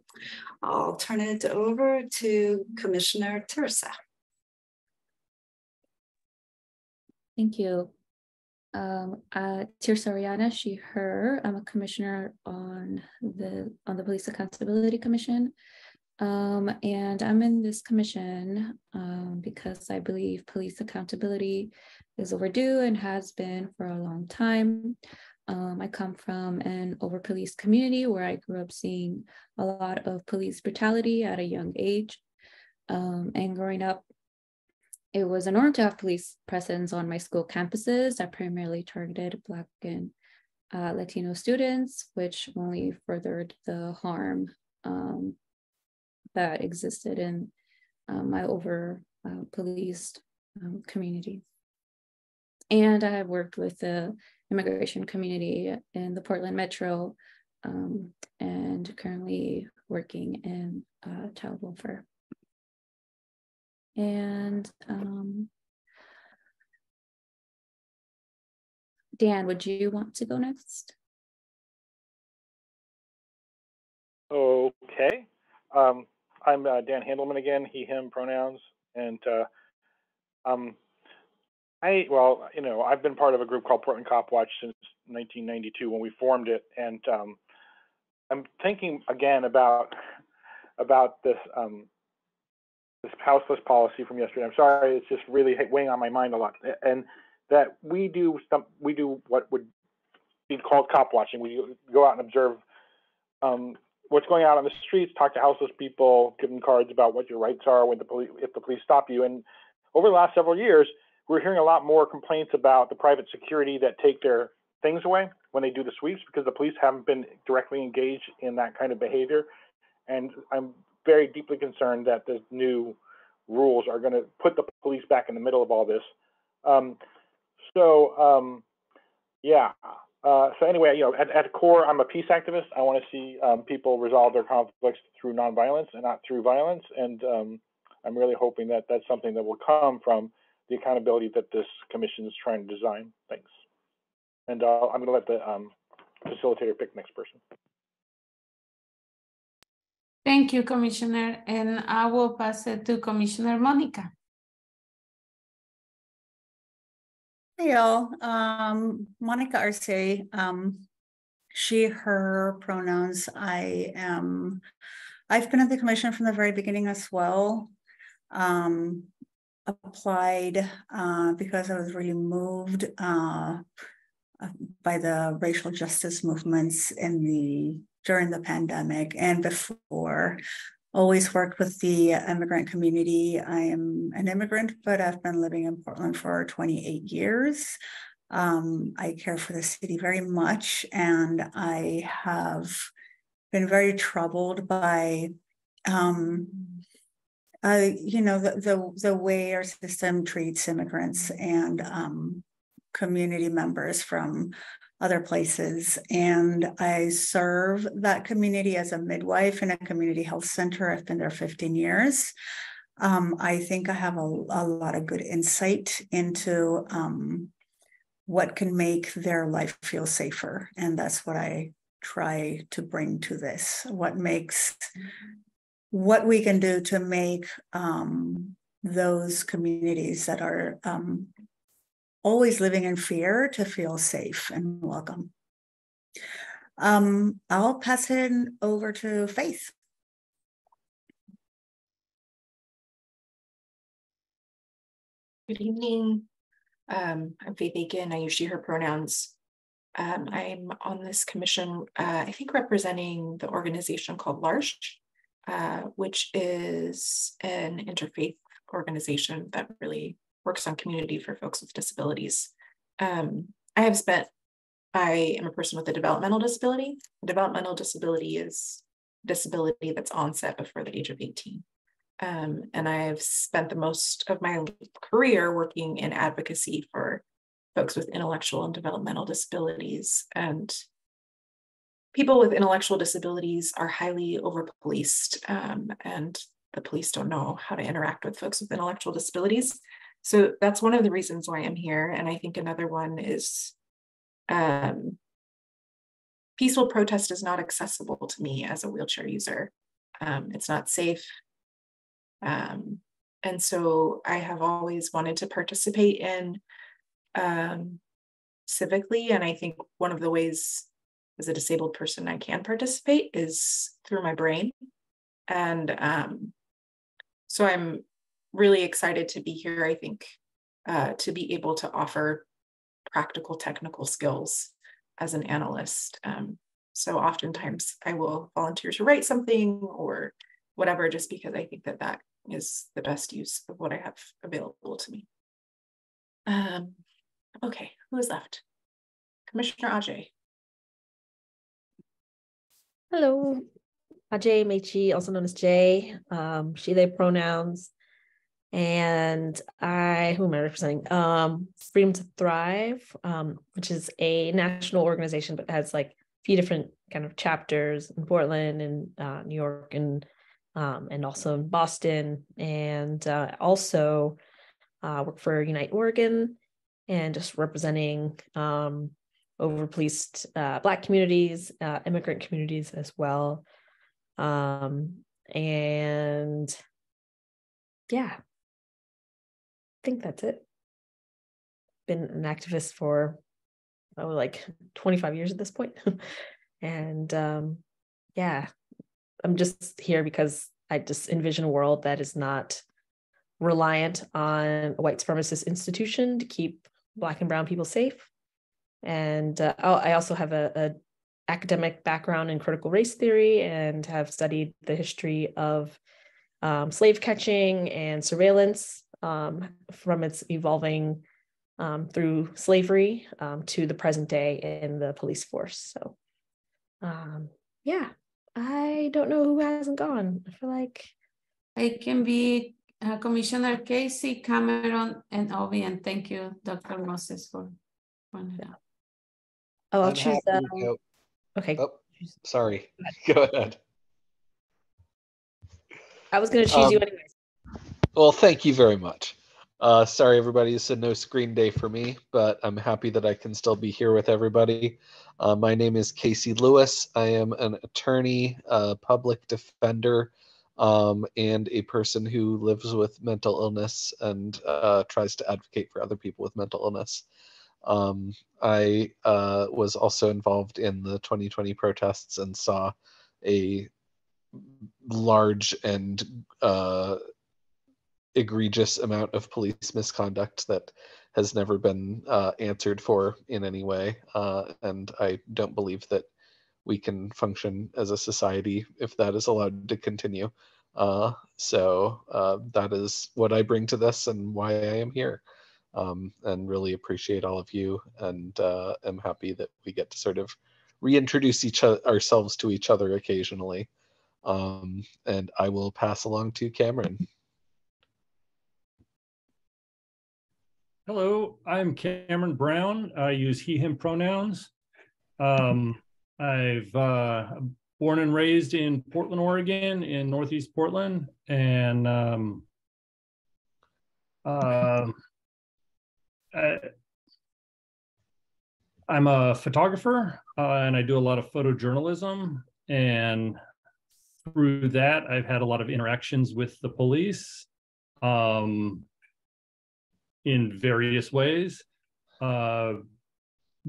Speaker 10: I'll turn it over to Commissioner Teresa.
Speaker 13: Thank you. Tirsa Oriana, she, her. I'm a commissioner on the Police Accountability Commission. And I'm in this commission because I believe police accountability is overdue and has been for a long time. I come from an over-policed community where I grew up seeing a lot of police brutality at a young age. And growing up, it was a norm to have police presence on my school campuses that primarily targeted Black and Latino students, which only furthered the harm that existed in my over-policed community. And I have worked with the immigration community in the Portland Metro and currently working in child welfare. And Dan, would you want to go next?
Speaker 8: Okay. I'm Dan Handelman again, he, him pronouns. And I've been part of a group called Portland Cop Watch since 1992 when we formed it. And I'm thinking again about this this houseless policy from yesterday. I'm sorry, it's just really weighing on my mind a lot. And that we do what would be called cop watching. We go out and observe what's going on the streets, talk to houseless people, give them cards about what your rights are when if the police stop you. And over the last several years, we're hearing a lot more complaints about the private security that take their things away when they do the sweeps because the police haven't been directly engaged in that kind of behavior. And I'm very deeply concerned that the new rules are going to put the police back in the middle of all this. So anyway, at core, I'm a peace activist. I want to see people resolve their conflicts through nonviolence and not through violence. And I'm really hoping that that's something that will come from the accountability that this commission is trying to design. Thanks. And I'm going to let the facilitator pick next person.
Speaker 1: Thank you, Commissioner. And I will pass it to Commissioner Monica.
Speaker 7: Hey, y'all. Monica Arce, she, her pronouns. I've been at the commission from the very beginning as well. Applied because I was really moved by the racial justice movements during the pandemic and before. Always worked with the immigrant community. I am an immigrant, but I've been living in Portland for 28 years. I care for the city very much, and I have been very troubled by the way our system treats immigrants and community members from other places. And I serve that community as a midwife in a community health center. I've been there 15 years. I think I have a lot of good insight into what can make their life feel safer. And that's what I try to bring to this. What we can do to make those communities that are always living in fear to feel safe and welcome. I'll pass it over to Faith.
Speaker 9: Good evening. I'm Faith Aiken. I use she, her pronouns. I'm on this commission, I think representing the organization called LARCH, which is an interfaith organization that really works on community for folks with disabilities. I am a person with a developmental disability. A developmental disability is disability that's onset before the age of 18. And I've spent the most of my career working in advocacy for folks with intellectual and developmental disabilities. And people with intellectual disabilities are highly over-policed, and the police don't know how to interact with folks with intellectual disabilities. So that's one of the reasons why I'm here. And I think another one is peaceful protest is not accessible to me as a wheelchair user. It's not safe. And so I have always wanted to participate in civically. And I think one of the ways as a disabled person I can participate is through my brain. And so I'm really excited to be here, I think, to be able to offer practical technical skills as an analyst. So oftentimes I will volunteer to write something or whatever, just because I think that that is the best use of what I have available to me. Okay, who is left? Commissioner Ajay.
Speaker 11: Hello, Ajay Mechi, also known as Jay, she, they pronouns. And who am I representing? Freedom to Thrive, which is a national organization, but has like a few different kind of chapters in Portland and New York and also in Boston, and also work for Unite Oregon and just representing over-policed Black communities, immigrant communities as well. And yeah, I think that's it. Been an activist for like 25 years at this point. And yeah, I'm just here because I just envision a world that is not reliant on a white supremacist institution to keep Black and brown people safe. And I also have a academic background in critical race theory and have studied the history of slave catching and surveillance from its evolving through slavery to the present day in the police force. So yeah, I don't know who hasn't gone. I feel like
Speaker 1: it can be Commissioner Casey, Cameron, and Obi, and thank you, Dr. Moses, for pointing it out.
Speaker 11: Oh, I'll
Speaker 14: I'm
Speaker 11: choose
Speaker 14: happy to go.
Speaker 11: Okay.
Speaker 14: Oh, sorry. Go ahead.
Speaker 11: I was going to choose you anyways.
Speaker 14: Well, thank you very much. Sorry, everybody. It's a no screen day for me, but I'm happy that I can still be here with everybody. My name is Casey Lewis. I am an attorney, public defender, and a person who lives with mental illness and tries to advocate for other people with mental illness. I was also involved in the 2020 protests and saw a large and egregious amount of police misconduct that has never been answered for in any way. And I don't believe that we can function as a society if that is allowed to continue. So that is what I bring to this and why I am here. And really appreciate all of you, and am happy that we get to sort of reintroduce ourselves to each other occasionally. And I will pass along to Cameron.
Speaker 15: Hello, I'm Cameron Brown. I use he, him pronouns. I've born and raised in Portland, Oregon, in Northeast Portland, and I'm a photographer, and I do a lot of photojournalism, and through that, I've had a lot of interactions with the police in various ways.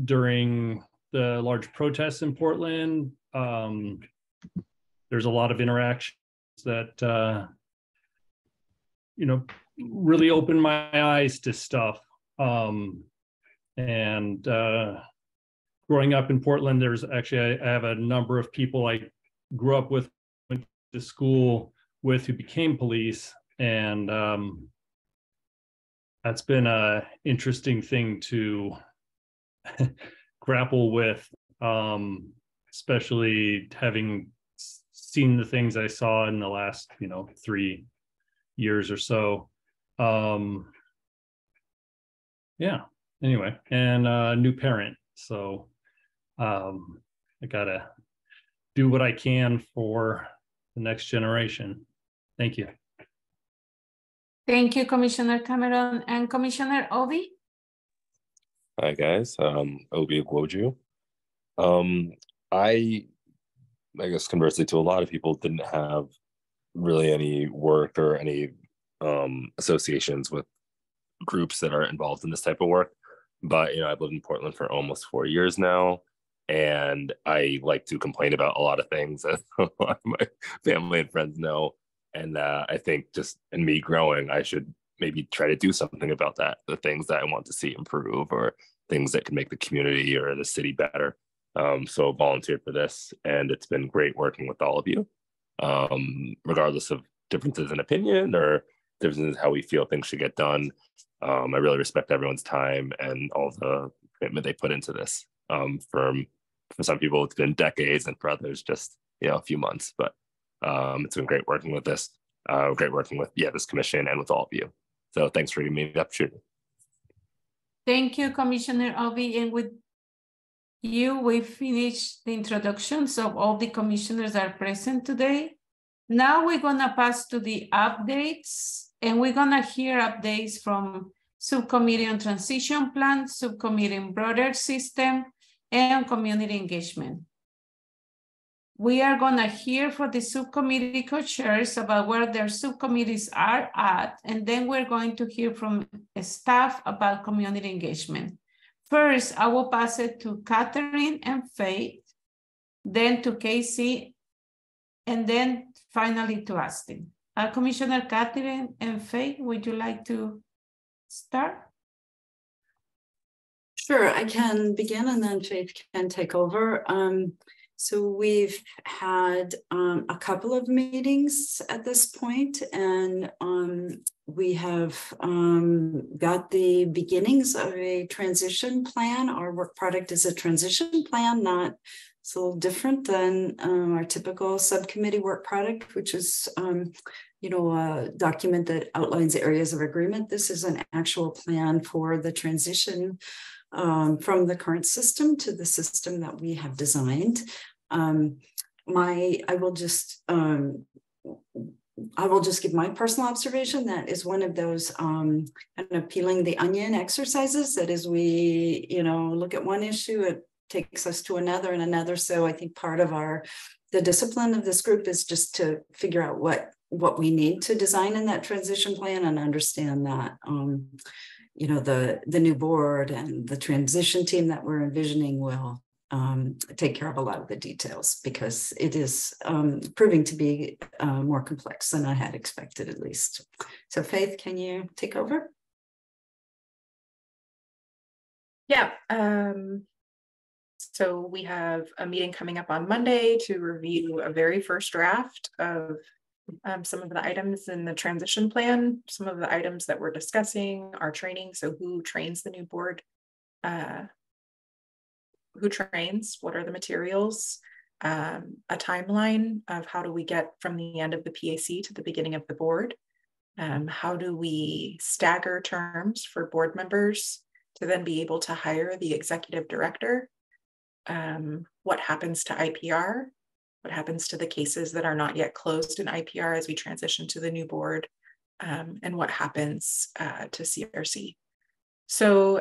Speaker 15: During the large protests in Portland, there's a lot of interactions that really opened my eyes to stuff. And growing up in Portland, there's actually, I have a number of people I grew up with, went to school with, who became police. And that's been an interesting thing to grapple with, especially having seen the things I saw in the last, 3 years or so. Yeah, anyway, and a new parent. So I gotta do what I can for the next generation. Thank you.
Speaker 1: Thank you, Commissioner Cameron. And Commissioner Obi?
Speaker 6: Hi, guys. Obi Agwoju. I guess conversely to a lot of people, didn't have really any work or any associations with groups that are involved in this type of work. but I've lived in Portland for almost 4 years now, and I like to complain about a lot of things that a lot of my family and friends know. And I think just in me growing, I should maybe try to do something about that, the things that I want to see improve or things that can make the community or the city better. So volunteered for this, and it's been great working with all of you, regardless of differences in opinion or differences in how we feel things should get done. I really respect everyone's time and all the commitment they put into this. For some people, it's been decades, and for others, just a few months. But it's been great working with this, great working with this commission and with all of you. So thanks for giving me the opportunity.
Speaker 1: Thank you, Commissioner Obi. And with you, we finished the introductions of all the commissioners that are present today. Now we're gonna pass to the updates, and we're gonna hear updates from Subcommittee on Transition Plan, Subcommittee on Broader System, and Community Engagement. We are gonna hear from the subcommittee co-chairs about where their subcommittees are at, and then we're going to hear from staff about community engagement. First, I will pass it to Catherine and Faith, then to Casey, and then finally to Austin. Commissioner Catherine and Faith, would you like to start?
Speaker 10: Sure, I can begin and then Faith can take over. So we've had a couple of meetings at this point, and we have got the beginnings of a transition plan. Our work product is a transition plan, it's a little different than our typical subcommittee work product, which is a document that outlines areas of agreement. This is an actual plan for the transition from the current system to the system that we have designed. I will just give my personal observation. That is one of those kind of peeling the onion exercises. That is, we look at one issue, it takes us to another and another. So I think part of the discipline of this group is just to figure out what we need to design in that transition plan and understand that the new board and the transition team that we're envisioning will take care of a lot of the details, because it is proving to be more complex than I had expected, at least. So Faith, can you take over?
Speaker 9: Yeah. So we have a meeting coming up on Monday to review a very first draft of some of the items in the transition plan, some of the items that we're discussing, our training. So who trains the new board? Who trains? What are the materials? A timeline of how do we get from the end of the PAC to the beginning of the board? How do we stagger terms for board members to then be able to hire the executive director? What happens to IPR? What happens to the cases that are not yet closed in IPR as we transition to the new board? And what happens to CRC? So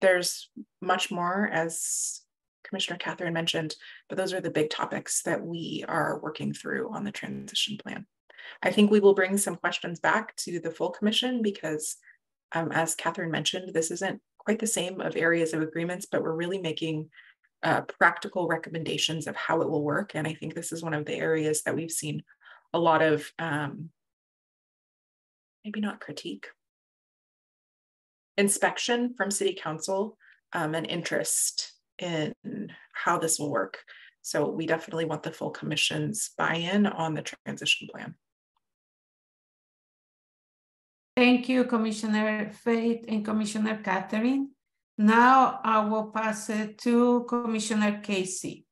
Speaker 9: there's much more, as Commissioner Catherine mentioned, but those are the big topics that we are working through on the transition plan. I think we will bring some questions back to the full commission because, as Catherine mentioned, this isn't quite the same of areas of agreements, but we're really making practical recommendations of how it will work. And I think this is one of the areas that we've seen a lot of, maybe not critique, inspection from City Council and interest in how this will work. So we definitely want the full commission's buy-in on the transition plan.
Speaker 1: Thank you, Commissioner Faith and Commissioner Catherine. Now I will pass it to Commissioner Casey.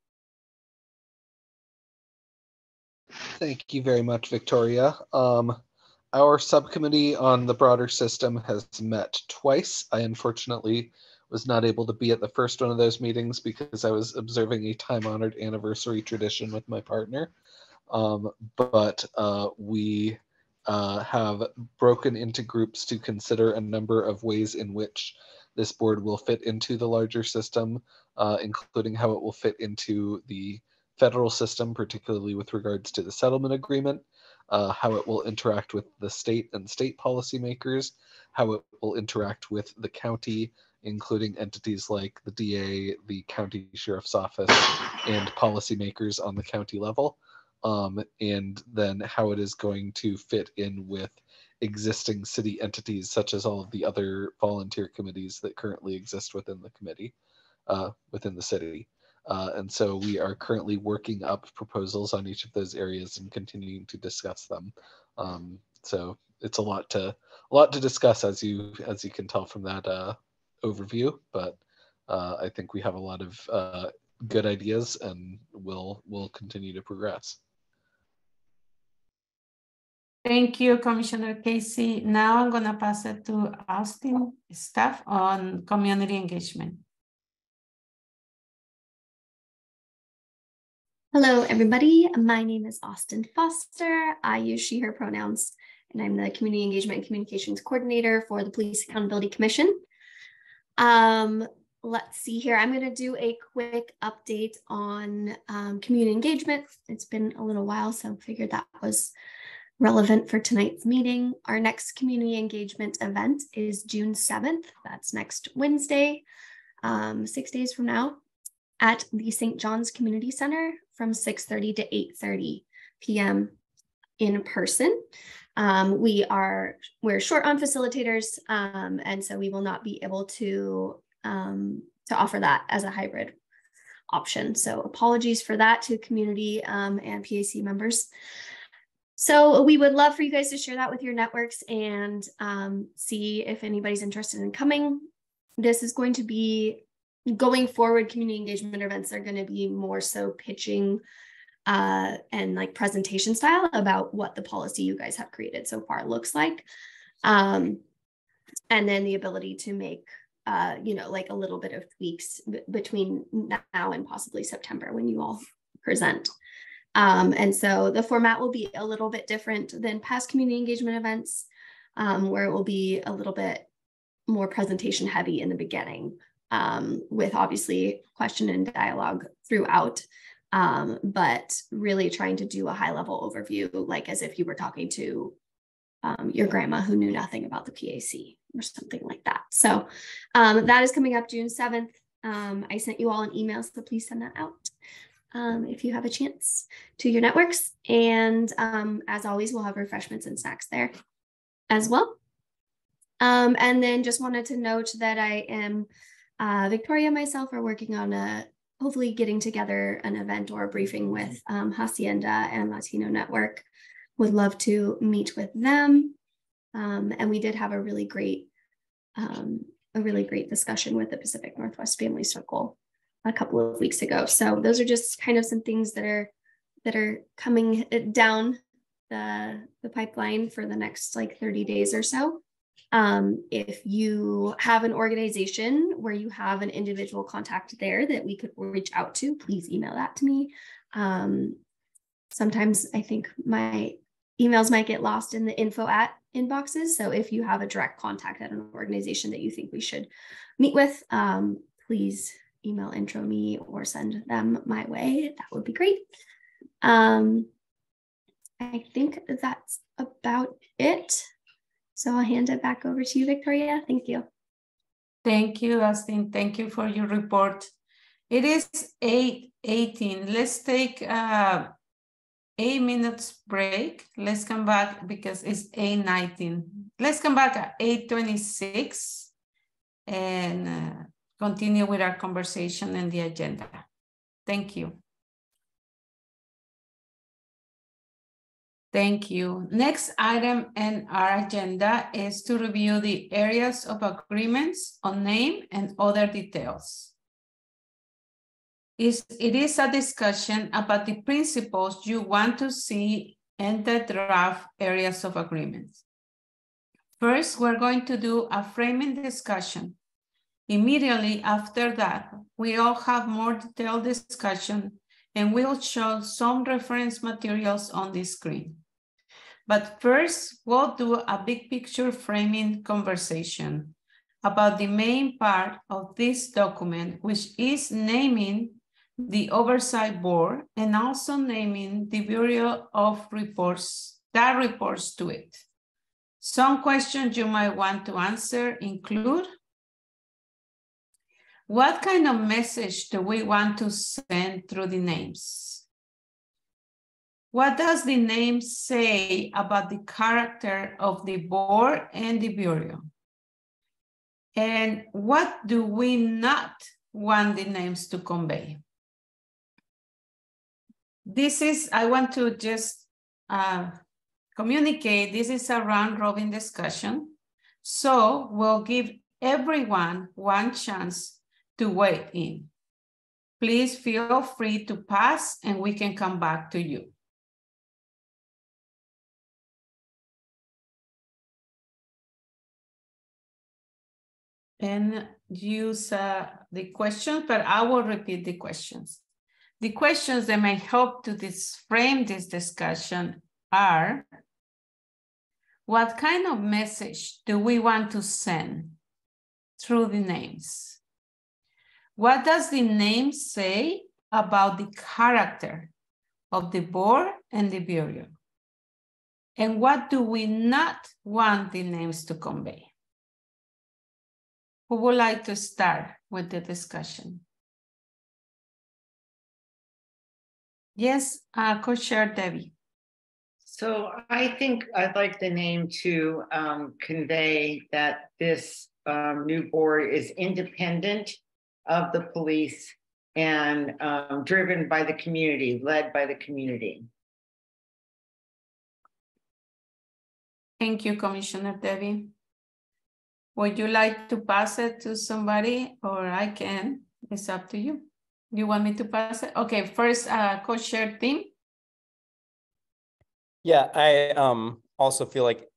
Speaker 14: Thank you very much, Victoria. Our subcommittee on the broader system has met twice. I unfortunately was not able to be at the first one of those meetings because I was observing a time-honored anniversary tradition with my partner. But we have broken into groups to consider a number of ways in which this board will fit into the larger system, including how it will fit into the federal system, particularly with regards to the settlement agreement, how it will interact with the state and state policymakers, how it will interact with the county including entities like the DA, the county sheriff's office, and policymakers on the county level, and then how it is going to fit in with existing city entities, such as all of the other volunteer committees that currently exist within the committee, within the city. And so we are currently working up proposals on each of those areas and continuing to discuss them. So it's a lot to discuss, as you can tell from that overview. But I think we have a lot of good ideas, and we'll continue to progress.
Speaker 1: Thank you, Commissioner Casey. Now I'm going to pass it to Austin staff on community engagement.
Speaker 16: Hello, everybody. My name is Austin Foster. I use she, her pronouns, and I'm the Community Engagement and Communications Coordinator for the Police Accountability Commission. Let's see here. I'm going to do a quick update on community engagement. It's been a little while, so I figured that was relevant for tonight's meeting. Our next community engagement event is June 7th. That's next Wednesday, 6 days from now, at the St. John's Community Center from 6:30 to 8:30 p.m. in person. We're short on facilitators, and so we will not be able to offer that as a hybrid option. So apologies for that to community and PAC members. So we would love for you guys to share that with your networks and see if anybody's interested in coming. This is going to be, going forward, community engagement events are going to be more so pitching and like presentation style about what the policy you guys have created so far looks like. And then the ability to make, like a little bit of tweaks between now and possibly September when you all present. And so the format will be a little bit different than past community engagement events, where it will be a little bit more presentation heavy in the beginning, with obviously question and dialogue throughout, but really trying to do a high level overview, like as if you were talking to your grandma who knew nothing about the PAC or something like that. So that is coming up June 7th. I sent you all an email, so please send that out if you have a chance to your networks. And as always, we'll have refreshments and snacks there as well. And then just wanted to note that I am, Victoria and myself are working on hopefully getting together an event or a briefing with Hacienda and Latino Network. Would love to meet with them. And we did have a really great discussion with the Pacific Northwest Family Circle a couple of weeks ago. So those are just kind of some things that are coming down the pipeline for the next like 30 days or so. If you have an organization where you have an individual contact there that we could reach out to, please email that to me. Sometimes I think my emails might get lost in the info at inboxes. So if you have a direct contact at an organization that you think we should meet with, please email intro me or send them my way. That would be great. I think that's about it. So I'll hand it back over to you, Victoria. Thank you.
Speaker 1: Thank you, Austin. Thank you for your report. It is 8:18. Let's take 8 minutes break. Let's come back because it's 8:19. Let's come back at 8:26 and continue with our conversation and the agenda. Thank you. Thank you. Next item in our agenda is to review the areas of agreements on name and other details. It is a discussion about the principles you want to see in the draft areas of agreements. First, we're going to do a framing discussion. Immediately after that, we'll have more detailed discussion and we'll show some reference materials on the screen. But first, we'll do a big picture framing conversation about the main part of this document, which is naming the Oversight Board and also naming the Bureau of Reports that reports to it. Some questions you might want to answer include, What kind of message do we want to send through the names? What does the name say about the character of the board and the bureau? And what do we not want the names to convey? This is, I want to just communicate, this is a round robin discussion. So we'll give everyone one chance to weigh in. Please feel free to pass and we can come back to you. And use the questions, but I will repeat the questions. The questions that may help to frame this discussion are, what kind of message do we want to send through the names? What does the name say about the character of the board and the bureau? And what do we not want the names to convey? Who would like to start with the discussion? Yes, Co-Chair Debbie.
Speaker 3: So I think I'd like the name to convey that this new board is independent of the police and driven by the community, led by the community.
Speaker 1: Thank you, Commissioner Debbie. Would you like to pass it to somebody, or I can? It's up to you. You want me to pass it? Okay, first, Co-Chair Tim.
Speaker 4: Yeah, I also feel like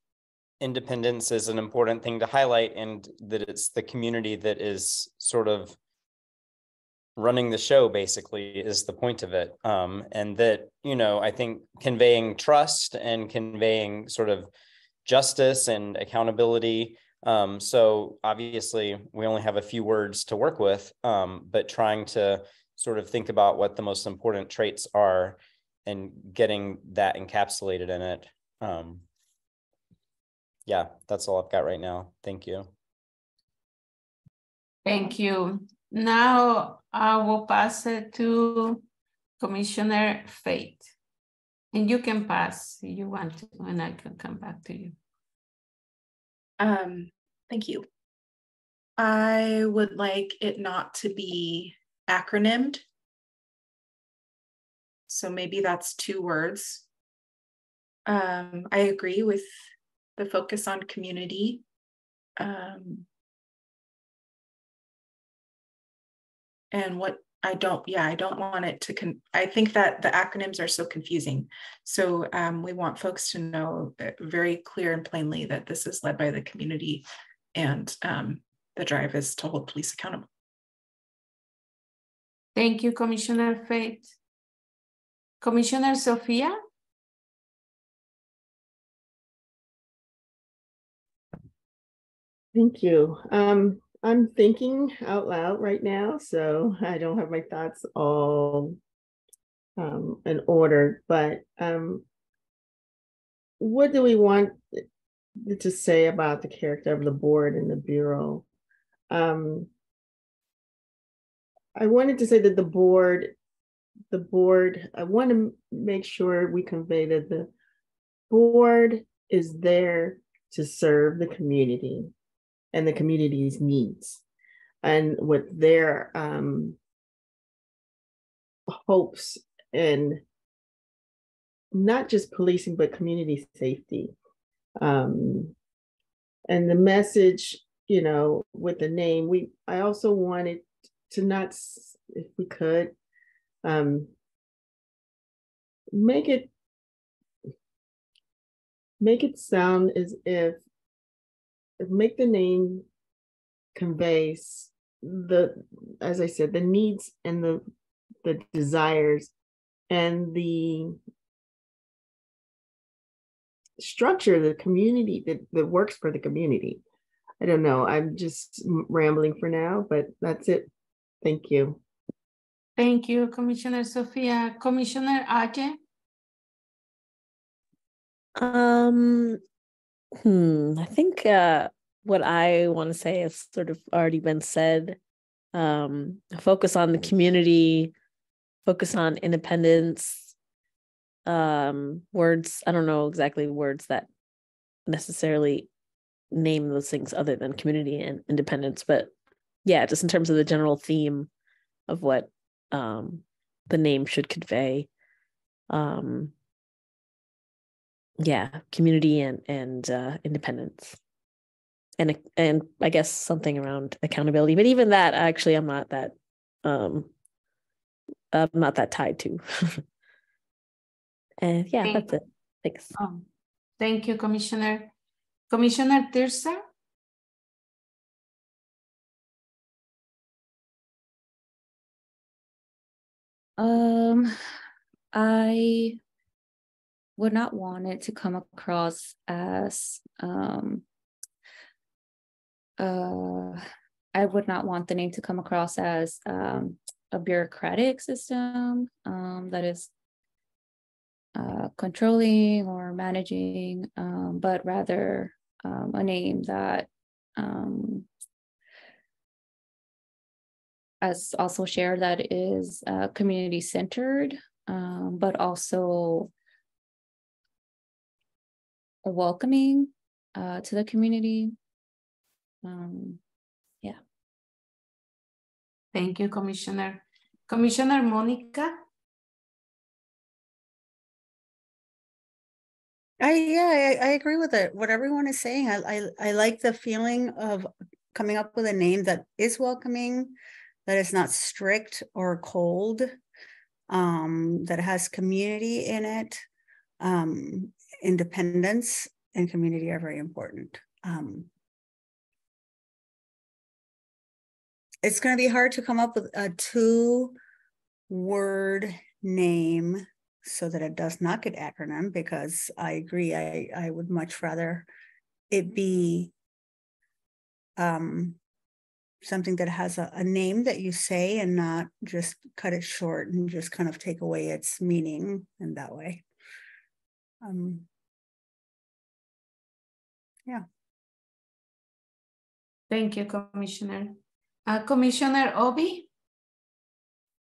Speaker 4: independence is an important thing to highlight, and that it's the community that is sort of running the show, basically, is the point of it. And that, you know, I think conveying trust and conveying sort of justice and accountability. So obviously we only have a few words to work with, but trying to sort of think about what the most important traits are and getting that encapsulated in it. Yeah, that's all I've got right now. Thank you.
Speaker 1: Thank you. Now I will pass it to Commissioner Fate. And you can pass if you want to, and I can come back to you.
Speaker 9: Thank you. I would like it not to be acronymed. So maybe that's 2 words. I agree with the focus on community. And what I don't want it to, I think that the acronyms are so confusing. So we want folks to know very clear and plainly that this is led by the community, and the drive is to hold police accountable.
Speaker 1: Thank you, Commissioner Fate. Commissioner Sophia?
Speaker 12: Thank you. I'm thinking out loud right now, so I don't have my thoughts all in order, but what do we want to say about the character of the board and the bureau? I wanted to say that the board, I want to make sure we convey that the board is there to serve the community and the community's needs, and what their hopes and not just policing, but community safety. And the message, you know, with the name, I also wanted to not, if we could, make it sound as if, make the name conveys as I said, the needs and the desires and the structure of the community that works for the community. I don't know, I'm just rambling for now, but that's it. Thank you.
Speaker 1: Thank you, Commissioner Sophia. Commissioner Ajay?
Speaker 11: I think what I want to say has sort of already been said. focus on the community, focus on independence, words. I don't know exactly words that necessarily name those things other than community and independence, but yeah, just in terms of the general theme of what the name should convey. Yeah, community and independence. And I guess something around accountability, but even that, actually, I'm not that tied to. And yeah, that's it. Thanks.
Speaker 1: Thank you, Commissioner. Commissioner Tirsa?
Speaker 13: I would not want it to come across as I would not want the name to come across as a bureaucratic system that is controlling or managing, but rather a name that, as also shared, that is community centered, but also welcoming to the community. Yeah.
Speaker 1: Thank you, Commissioner. Commissioner Monica?
Speaker 7: I agree with it. What everyone is saying. I like the feeling of coming up with a name that is welcoming, that is not strict or cold, that has community in it. Independence and community are very important. It's going to be hard to come up with a 2-word name so that it does not get acronym, because I agree, I would much rather it be something that has a name that you say and not just cut it short and just kind of take away its meaning in that way. Yeah.
Speaker 1: Thank you, Commissioner. Commissioner Obi?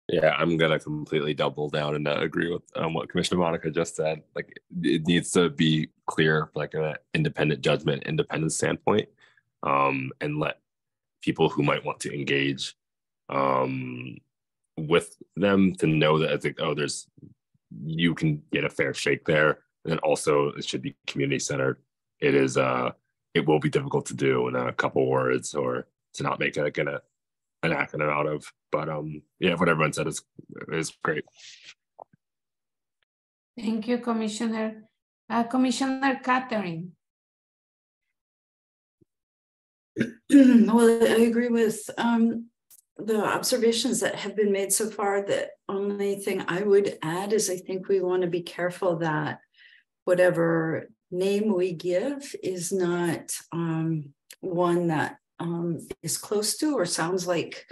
Speaker 6: Yeah, I'm gonna completely double down and agree with what Commissioner Monica just said. Like, it needs to be clear, like an independent judgment, independent standpoint, and let people who might want to engage with them to know that it's like, oh, you can get a fair shake there. And then also it should be community centered. It will be difficult to do in a couple words, or to not make it like an acronym out of. But yeah, what everyone said is great.
Speaker 1: Thank you, Commissioner. Commissioner Catherine.
Speaker 10: Well, I agree with the observations that have been made so far. The only thing I would add is I think we want to be careful that whatever name we give is not one that is close to or sounds like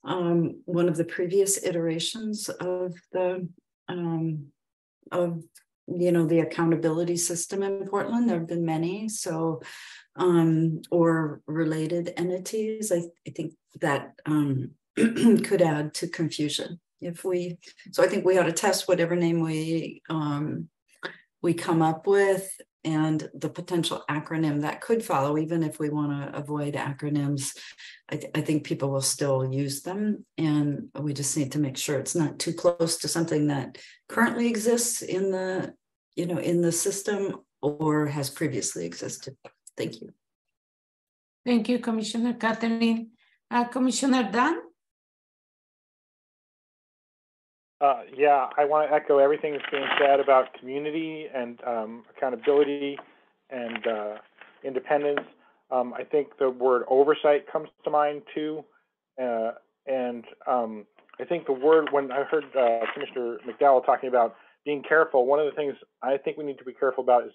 Speaker 10: one of the previous iterations of the the accountability system in Portland. There have been many, so or related entities. I think that could add to confusion so I think we ought to test whatever name we come up with, and the potential acronym that could follow. Even if we want to avoid acronyms, I think people will still use them, and we just need to make sure it's not too close to something that currently exists in the in the system or has previously existed. Thank you.
Speaker 1: Thank you, Commissioner Catherine. Commissioner Dunn?
Speaker 8: Yeah, I want to echo everything that's being said about community and accountability and independence. I think the word oversight comes to mind too. And I think the word, when I heard Commissioner McDowell talking about being careful, one of the things I think we need to be careful about is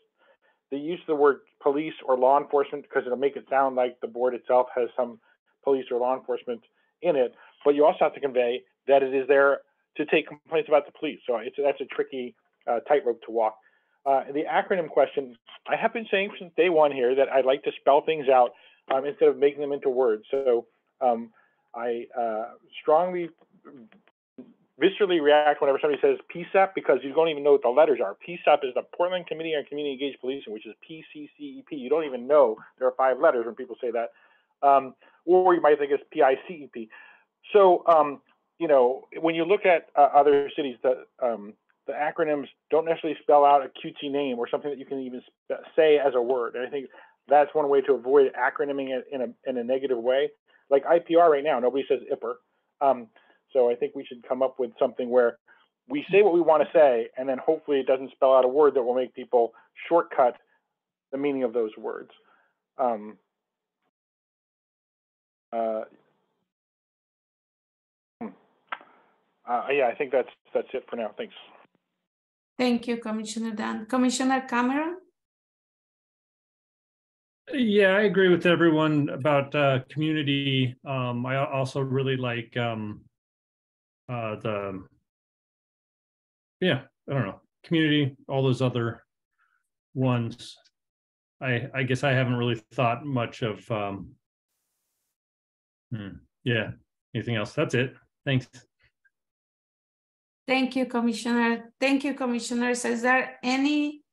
Speaker 8: the use of the word police or law enforcement, because it'll make it sound like the board itself has some police or law enforcement in it. But you also have to convey that it is there to take complaints about the police. So that's a tricky tightrope to walk. The acronym question, I have been saying since day one here that I'd like to spell things out instead of making them into words. So I strongly, viscerally react whenever somebody says PSEP because you don't even know what the letters are. PSEP is the Portland Committee on Community Engaged Policing, which is PCCEP. You don't even know there are 5 letters when people say that. Or you might think it's PICEP. So, you know, when you look at other cities, the acronyms don't necessarily spell out a cutesy name or something that you can even say as a word. And I think that's one way to avoid acronyming it in a negative way. Like IPR right now, nobody says IPR. So I think we should come up with something where we say what we want to say, and then hopefully it doesn't spell out a word that will make people shortcut the meaning of those words. Yeah, I think that's it for now. Thanks.
Speaker 1: Thank you, Commissioner Dan. Commissioner Cameron?
Speaker 15: Yeah, I agree with everyone about community. I also really like I don't know, community, all those other ones. I guess I haven't really thought much of yeah, anything else? That's it. Thanks.
Speaker 1: Thank you, Commissioner. Thank you, Commissioners. Is there any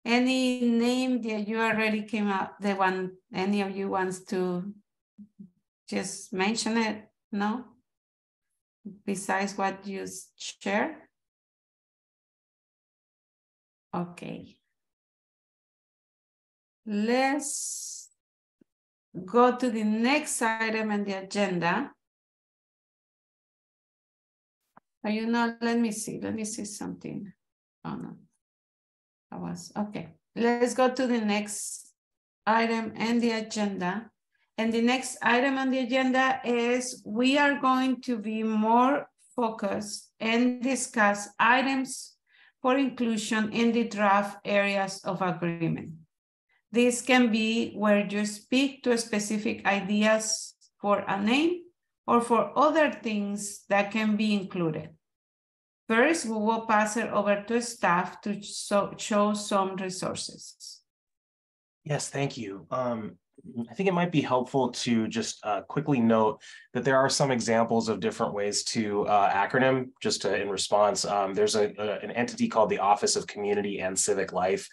Speaker 1: name that you already came up, the one any of you wants to just mention it? No? Besides what you shared? Okay. Let's go to the next item on the agenda. Are you not? Let me see something. Oh no. Okay. Let's go to the next item on the agenda. And the next item on the agenda is we are going to be more focused and discuss items for inclusion in the draft areas of agreement. This can be where you speak to specific ideas for a name or for other things that can be included. First, we will pass it over to staff to show some resources.
Speaker 17: Yes, thank you. I think it might be helpful to just quickly note that there are some examples of different ways to acronym, just in response. There's an entity called the Office of Community and Civic Life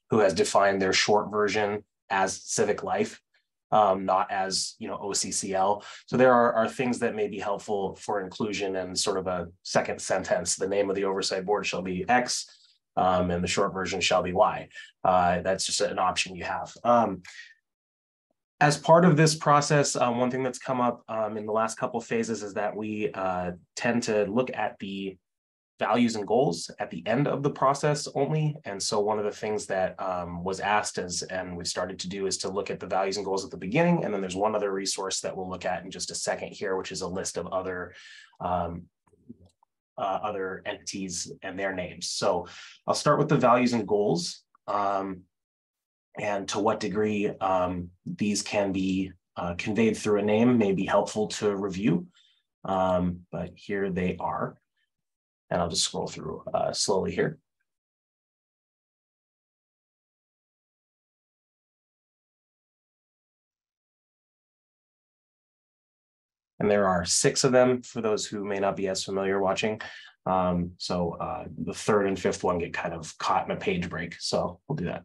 Speaker 17: who has defined their short version as Civic Life, not as, you know, OCCL. So there are things that may be helpful for inclusion and sort of a second sentence. The name of the oversight board shall be X, and the short version shall be Y. That's just an option you have. As part of this process, one thing that's come up in the last couple of phases is that we tend to look at the values and goals at the end of the process only. And so one of the things that was asked and we started to do is to look at the values and goals at the beginning. And then there's one other resource that we'll look at in just a second here, which is a list of other entities and their names. So I'll start with the values and goals. And to what degree these can be conveyed through a name may be helpful to review, but here they are. And I'll just scroll through slowly here. And there are 6 of them for those who may not be as familiar watching. So the 3rd and 5th one get kind of caught in a page break. So we'll do that.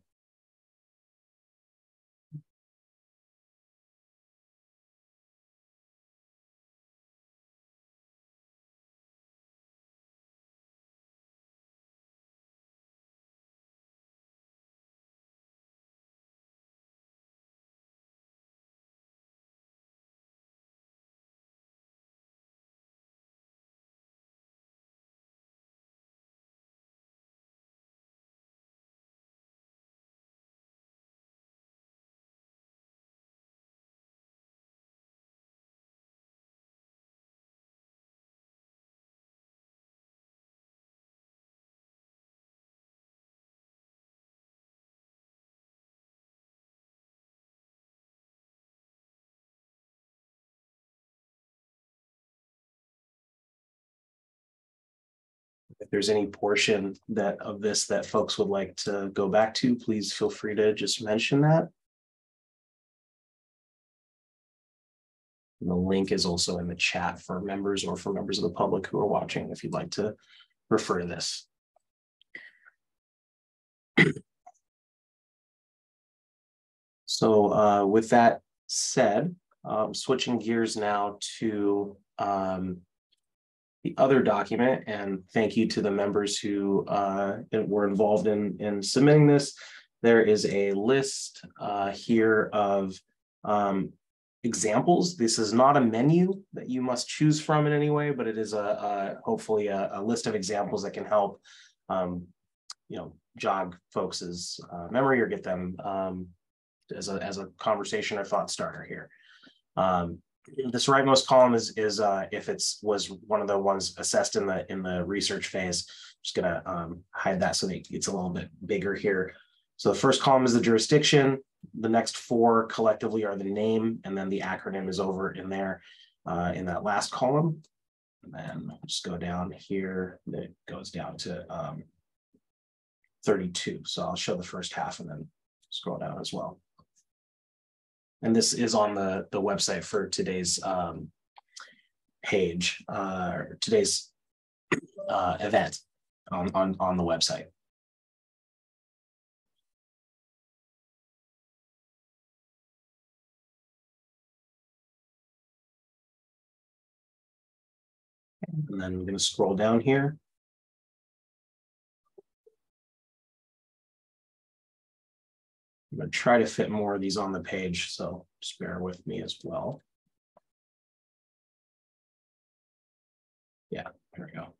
Speaker 17: If there's any portion of this that folks would like to go back to, please feel free to just mention that. And the link is also in the chat for members or for members of the public who are watching if you'd like to refer to this. So with that said, switching gears now to the other document, and thank you to the members who were involved in submitting this. There is a list here of examples. This is not a menu that you must choose from in any way, but it is hopefully a list of examples that can help jog folks' memory or get them as a conversation or thought starter here. This rightmost column is if was one of the ones assessed in the research phase. I'm just gonna hide that so that it's a little bit bigger here. So the first column is the jurisdiction. The next four collectively are the name, and then the acronym is over in there in that last column. And then I'll just go down here. It goes down to 32. So I'll show the first half and then scroll down as well. And this is on the website for today's page, today's event on the website. And then we're going to scroll down here. I'm going to try to fit more of these on the page, so just bear with me as well. Yeah, there we go.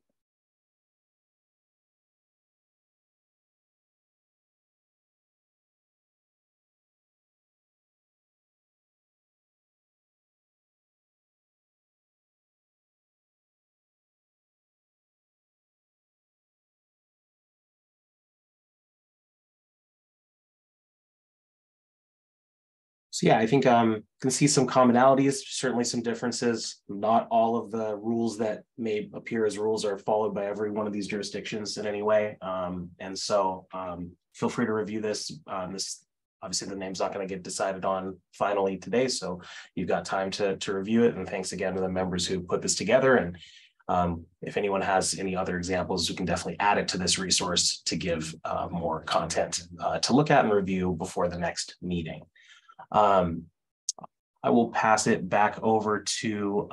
Speaker 17: So yeah, I think can see some commonalities, certainly some differences. Not all of the rules that may appear as rules are followed by every one of these jurisdictions in any way. And so feel free to review this. Obviously the name's not going to get decided on finally today, so you've got time to review it. And thanks again to the members who put this together. And if anyone has any other examples, we can definitely add it to this resource to give more content to look at and review before the next meeting. I will pass it back over to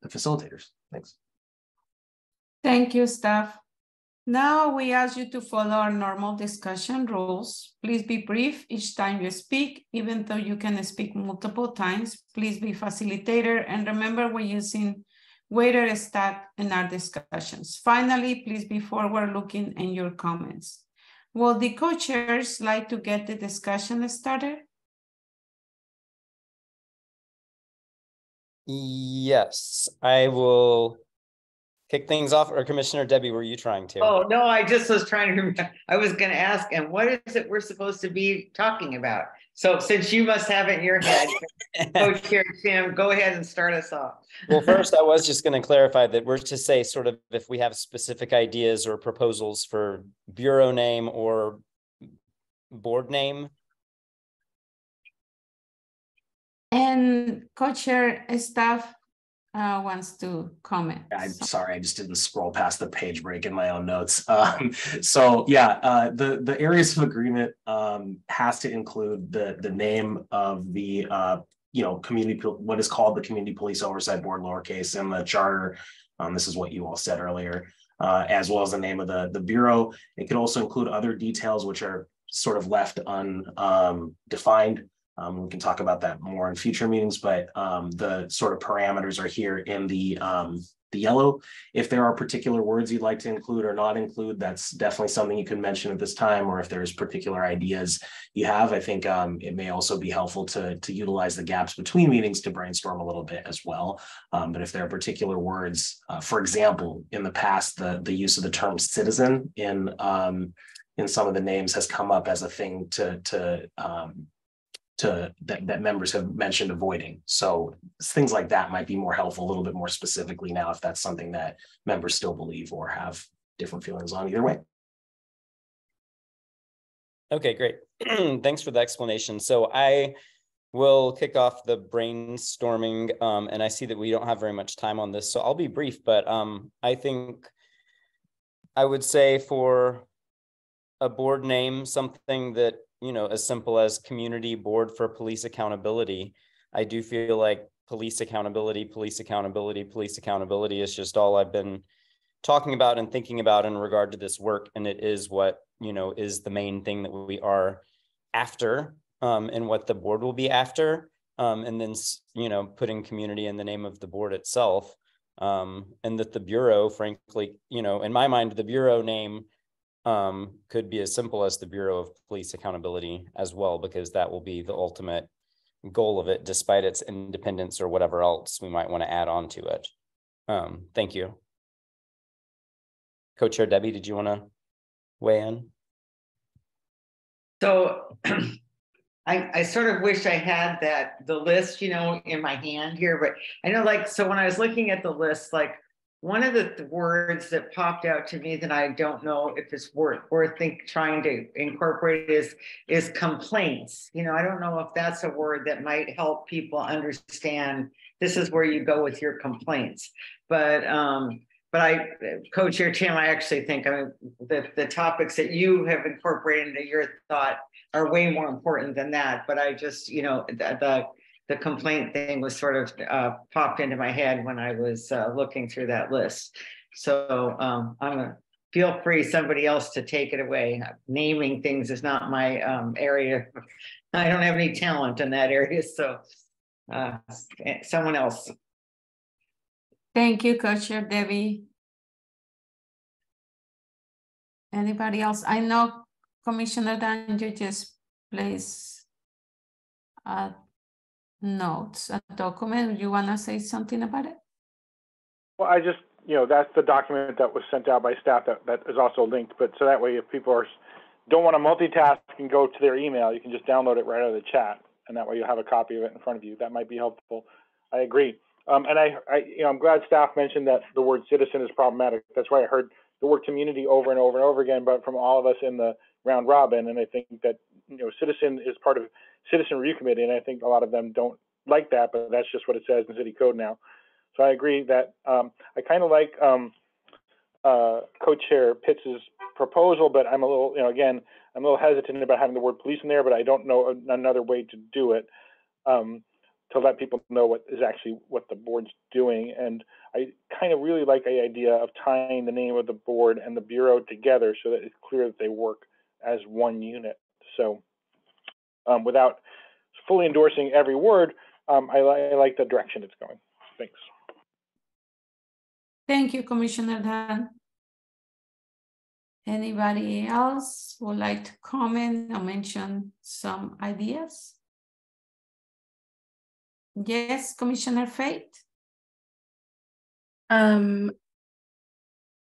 Speaker 17: the facilitators. Thanks.
Speaker 1: Thank you, staff. Now we ask you to follow our normal discussion rules. Please be brief each time you speak, even though you can speak multiple times. Please be facilitator, and remember we're using weighted stack in our discussions. Finally, please be forward-looking in your comments. Will the co-chairs like to get the discussion started?
Speaker 4: Yes, I will kick things off. Or Commissioner Debbie, were you trying to?
Speaker 3: Oh, no, I just was trying to remember. I was going to ask, and what is it we're supposed to be talking about? So since you must have it in your head, Co-Chair Tim, go ahead and start us off.
Speaker 4: Well, first, I was just going to clarify that we're to say sort of if we have specific ideas or proposals for bureau name or board name.
Speaker 1: And co-chair staff wants to comment.
Speaker 17: I'm sorry, I just didn't scroll past the page break in my own notes. So yeah, the areas of agreement has to include the name of the community, what is called the Community Police Oversight Board, lowercase, and the charter. This is what you all said earlier, as well as the name of the bureau. It could also include other details which are sort of left undefined. We can talk about that more in future meetings, but the sort of parameters are here in the yellow. If there are particular words you'd like to include or not include, that's definitely something you can mention at this time, or if there's particular ideas you have, I think it may also be helpful to utilize the gaps between meetings to brainstorm a little bit as well. But if there are particular words, for example, in the past, the use of the term citizen in some of the names has come up as a thing that members have mentioned avoiding. So things like that might be more helpful a little bit more specifically now if that's something that members still believe or have different feelings on. Either way.
Speaker 4: Okay, great. Thanks for the explanation. So I we'll kick off the brainstorming. And I see that we don't have very much time on this, so I'll be brief, but I think I would say for a board name, something that, you know, as simple as Community Board for Police Accountability. I do feel like police accountability is just all I've been talking about and thinking about in regard to this work. And it is what, you know, is the main thing that we are after, and what the board will be after. And then, you know, putting community in the name of the board itself. And that the Bureau, frankly, you know, in my mind, the Bureau name could be as simple as the Bureau of Police Accountability as well, because that will be the ultimate goal of it, despite its independence or whatever else we might want to add on to it. Thank you. Co-Chair Debbie, did you want to weigh in?
Speaker 3: So I sort of wish I had the list, you know, in my hand here, but I know, like, so when I was looking at the list, like, one of the words that popped out to me that I don't know if it's worth trying to incorporate is complaints. You know, I don't know if that's a word that might help people understand this is where you go with your complaints. But I, Co-Chair Tim, I actually think, I mean, the topics that you have incorporated into your thought are way more important than that. But I just, you know, the complaint thing was sort of popped into my head when I was looking through that list. So I'm gonna feel free, somebody else, to take it away. Naming things is not my area. I don't have any talent in that area. So someone else.
Speaker 1: Thank you, Co-Chair Debbie. Anybody else? I know Commissioner Dan, you just place notes, a document. You want to say something about it?
Speaker 8: Well, I just, you know, that's the document that was sent out by staff that is also linked. But so that way, if people don't want to multitask and go to their email, you can just download it right out of the chat, and that way you'll have a copy of it in front of you. That might be helpful. I agree. And you know, I'm glad staff mentioned that the word citizen is problematic. That's why I heard the word community over and over and over again, but from all of us in the round robin. And I think that, you know, citizen is part of citizen review committee, and I think a lot of them don't like that, but that's just what it says in city code now. So I agree that I kind of like Co-Chair Pitts's proposal, but I'm a little, you know, again, I'm a little hesitant about having the word police in there, but I don't know another way to do it to let people know what the board's doing. And I kind of really like the idea of tying the name of the board and the Bureau together so that it's clear that they work as one unit. So without fully endorsing every word, I like the direction it's going. Thanks.
Speaker 1: Thank you, Commissioner Dan. Anybody else would like to comment or mention some ideas? Yes, Commissioner Fate.
Speaker 9: I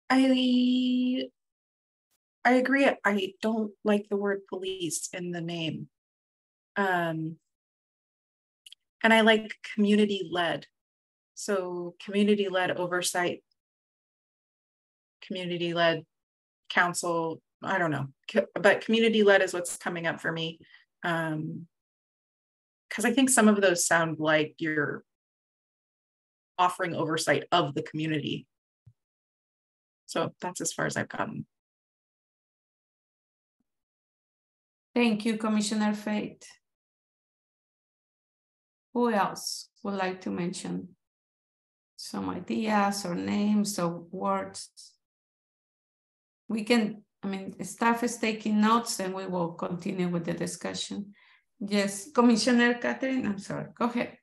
Speaker 9: agree. I don't like the word police in the name. And I like community-led. So community-led oversight, community-led council, I don't know, but community-led is what's coming up for me. Because I think some of those sound like you're offering oversight of the community. So that's as far as I've gotten.
Speaker 1: Thank you, Commissioner Fate. Who else would like to mention some ideas or names or words? We can, I mean, staff is taking notes and we will continue with the discussion. Yes, Commissioner Catherine, I'm sorry, go ahead.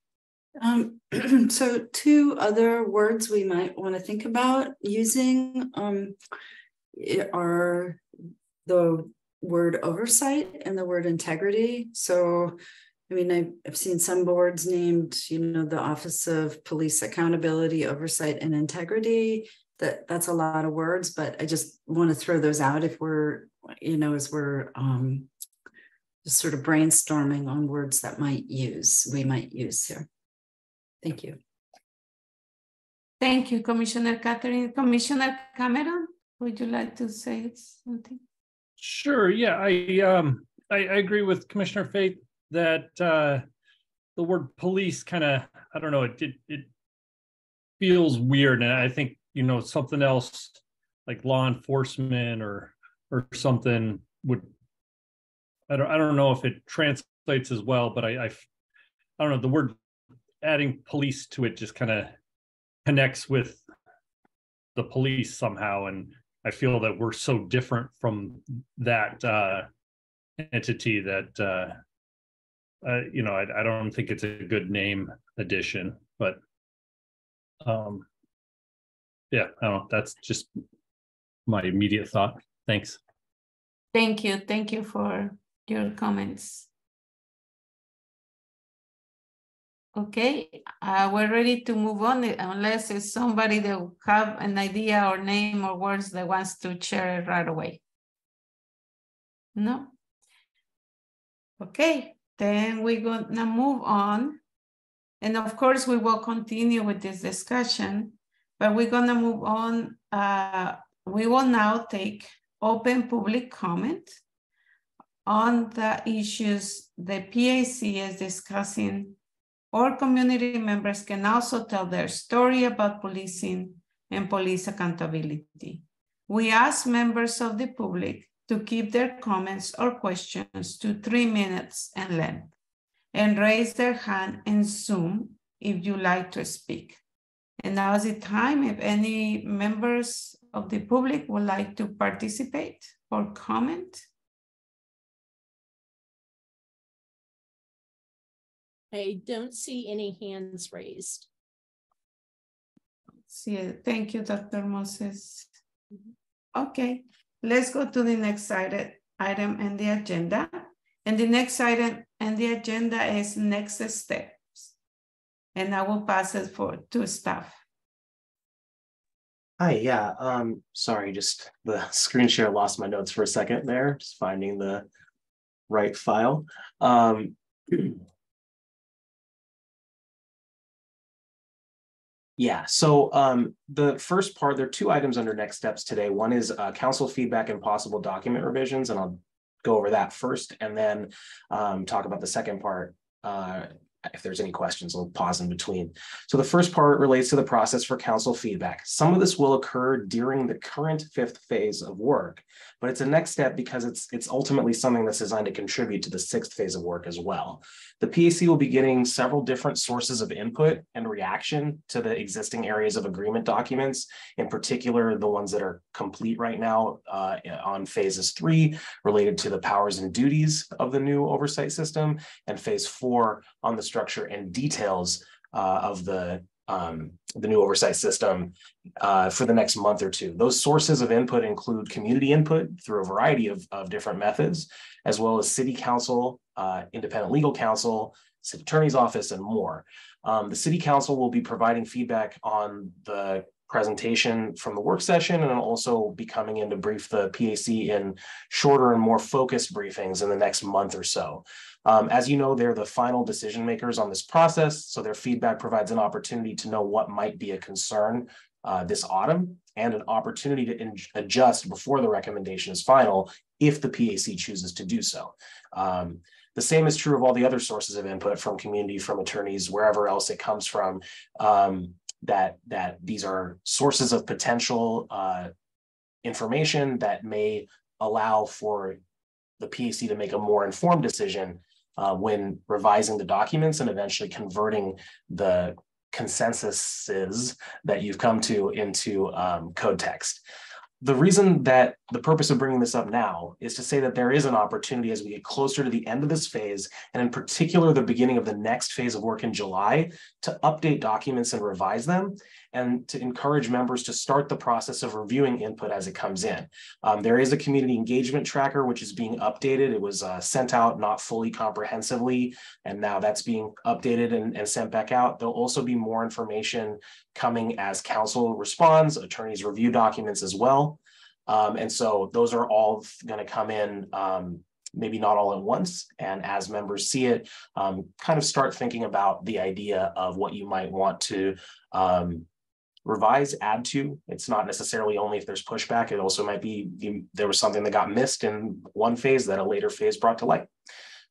Speaker 10: So two other words we might want to think about using are the word oversight and the word integrity. So, I mean, I've seen some boards named, you know, the Office of Police Accountability, Oversight, and Integrity. That's a lot of words, but I just want to throw those out if we're, you know, as we're just sort of brainstorming on words that we might use here. Thank you.
Speaker 1: Thank you, Commissioner Catherine. Commissioner Cameron, would you like to say something?
Speaker 15: Sure. Yeah, I agree with Commissioner Faith that the word police kind of, I don't know, it feels weird. And I think, you know, something else like law enforcement or something would, I don't know if it translates as well, but I don't know, the word adding police to it just kind of connects with the police somehow. And I feel that we're so different from that entity that, you know, I don't think it's a good name addition, but yeah, I don't know. That's just my immediate thought. Thanks.
Speaker 1: Thank you. Thank you for your comments. Okay, we're ready to move on unless it's somebody that have an idea or name or words that wants to share it right away. No? Okay, then we're gonna move on. And of course, we will continue with this discussion, but we're gonna move on. We will now take open public comment on the issues the PAC is discussing, or community members can also tell their story about policing and police accountability. We ask members of the public to keep their comments or questions to 3 minutes in length and raise their hand in Zoom if you like to speak. And now is the time if any members of the public would like to participate or comment.
Speaker 5: I don't see any hands raised.
Speaker 1: See, thank you, Dr. Moses. Okay, let's go to the next item in the agenda. And the next item in the agenda is next steps. And I will pass it to staff.
Speaker 17: Hi, yeah, sorry, just the screen share lost my notes for a second there, just finding the right file. Yeah, so the first part, there are 2 items under next steps today. One is council feedback and possible document revisions, and I'll go over that first and then talk about the second part. If there's any questions, I'll pause in between. So the first part relates to the process for council feedback. Some of this will occur during the current 5th phase of work, but it's a next step because it's ultimately something that's designed to contribute to the 6th phase of work as well. The PAC will be getting several different sources of input and reaction to the existing areas of agreement documents, in particular, the ones that are complete right now on phases 3 related to the powers and duties of the new oversight system, and phase 4 on the structure and details of the new oversight system for the next month or 2. Those sources of input include community input through a variety of different methods, as well as city council, independent legal counsel, city attorney's office, and more. The city council will be providing feedback on the presentation from the work session, and also be coming in to brief the PAC in shorter and more focused briefings in the next month or so. As you know, they're the final decision makers on this process, so their feedback provides an opportunity to know what might be a concern this autumn, and an opportunity to adjust before the recommendation is final if the PAC chooses to do so. The same is true of all the other sources of input from community, from attorneys, wherever else it comes from, that these are sources of potential information that may allow for the PAC to make a more informed decision when revising the documents and eventually converting the consensuses that you've come to into code text. The reason that the purpose of bringing this up now is to say that there is an opportunity as we get closer to the end of this phase, and in particular, the beginning of the next phase of work in July, to update documents and revise them, and to encourage members to start the process of reviewing input as it comes in. There is a community engagement tracker, which is being updated. It was sent out not fully comprehensively, and now that's being updated and sent back out. There'll also be more information coming as council responds, attorneys review documents as well. And so those are all going to come in, maybe not all at once. And as members see it, kind of start thinking about the idea of what you might want to revise, add to. It's not necessarily only if there's pushback. It also might be there was something that got missed in one phase that a later phase brought to light.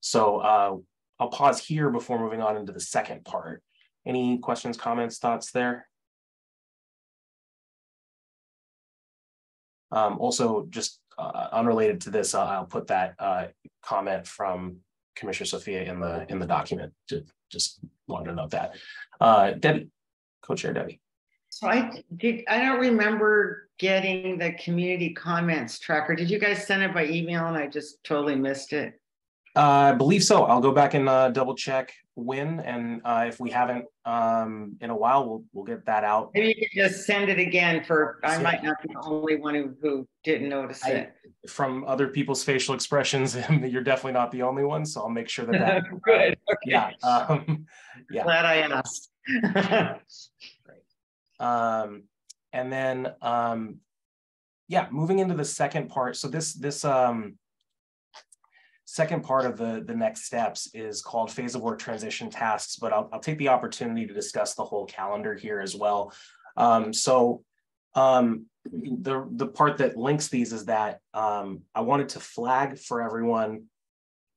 Speaker 17: So I'll pause here before moving on into the second part. Any questions, comments, thoughts there? Also, just unrelated to this, I'll put that comment from Commissioner Sophia in the document. Just wanted to note that. Debbie, Co-Chair Debbie.
Speaker 3: So I don't remember getting the community comments tracker. Did you guys send it by email and I just totally missed it?
Speaker 17: I believe so. I'll go back and double check when, and if we haven't in a while, we'll get that out.
Speaker 3: Maybe you could just send it again for, I might not be the only one who didn't notice it.
Speaker 17: From other people's facial expressions, you're definitely not the only one, so I'll make sure that
Speaker 3: Good. Okay.
Speaker 17: Yeah. Yeah.
Speaker 3: Glad I asked.
Speaker 17: Great. And then yeah, moving into the second part. So this second part of the next steps is called phase of work transition tasks, but I'll take the opportunity to discuss the whole calendar here as well. The part that links these is that I wanted to flag for everyone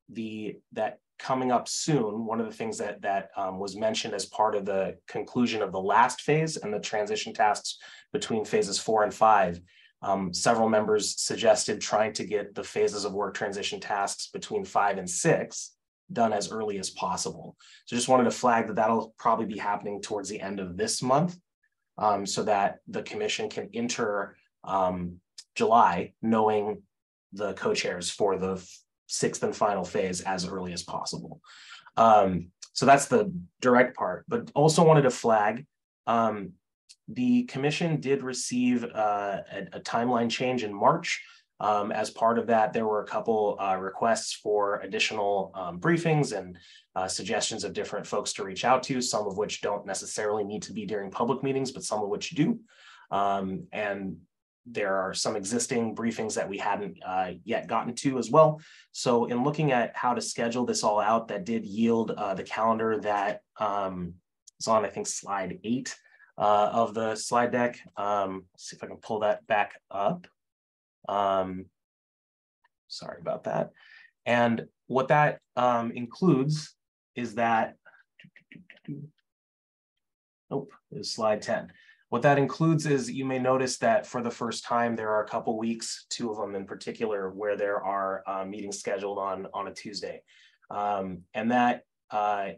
Speaker 17: that coming up soon, one of the things that was mentioned as part of the conclusion of the last phase and the transition tasks between phases 4 and 5. Several members suggested trying to get the phases of work transition tasks between 5 and 6 done as early as possible. So just wanted to flag that that'll probably be happening towards the end of this month, so that the commission can enter July knowing the co-chairs for the 6th and final phase as early as possible. So that's the direct part, but also wanted to flag the commission did receive a timeline change in March. As part of that, there were a couple requests for additional briefings and suggestions of different folks to reach out to, some of which don't necessarily need to be during public meetings, but some of which do. And there are some existing briefings that we hadn't yet gotten to as well. So in looking at how to schedule this all out, that did yield the calendar that is on, I think, slide 8 of the slide deck. Let's see if I can pull that back up. Sorry about that. And what that includes is that, nope, is slide 10. What that includes is, you may notice that for the first time, there are a couple weeks, 2 of them in particular, where there are meetings scheduled on a Tuesday. And that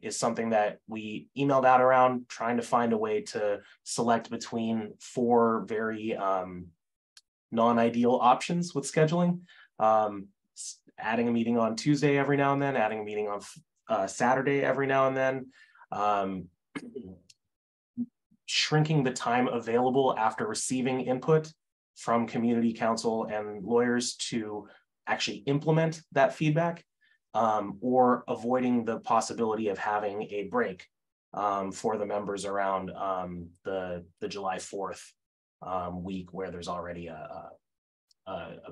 Speaker 17: is something that we emailed out around, trying to find a way to select between 4 very non-ideal options with scheduling. Adding a meeting on Tuesday every now and then, adding a meeting on Saturday every now and then, shrinking the time available after receiving input from community council and lawyers to actually implement that feedback, or avoiding the possibility of having a break for the members around the July 4th week, where there's already a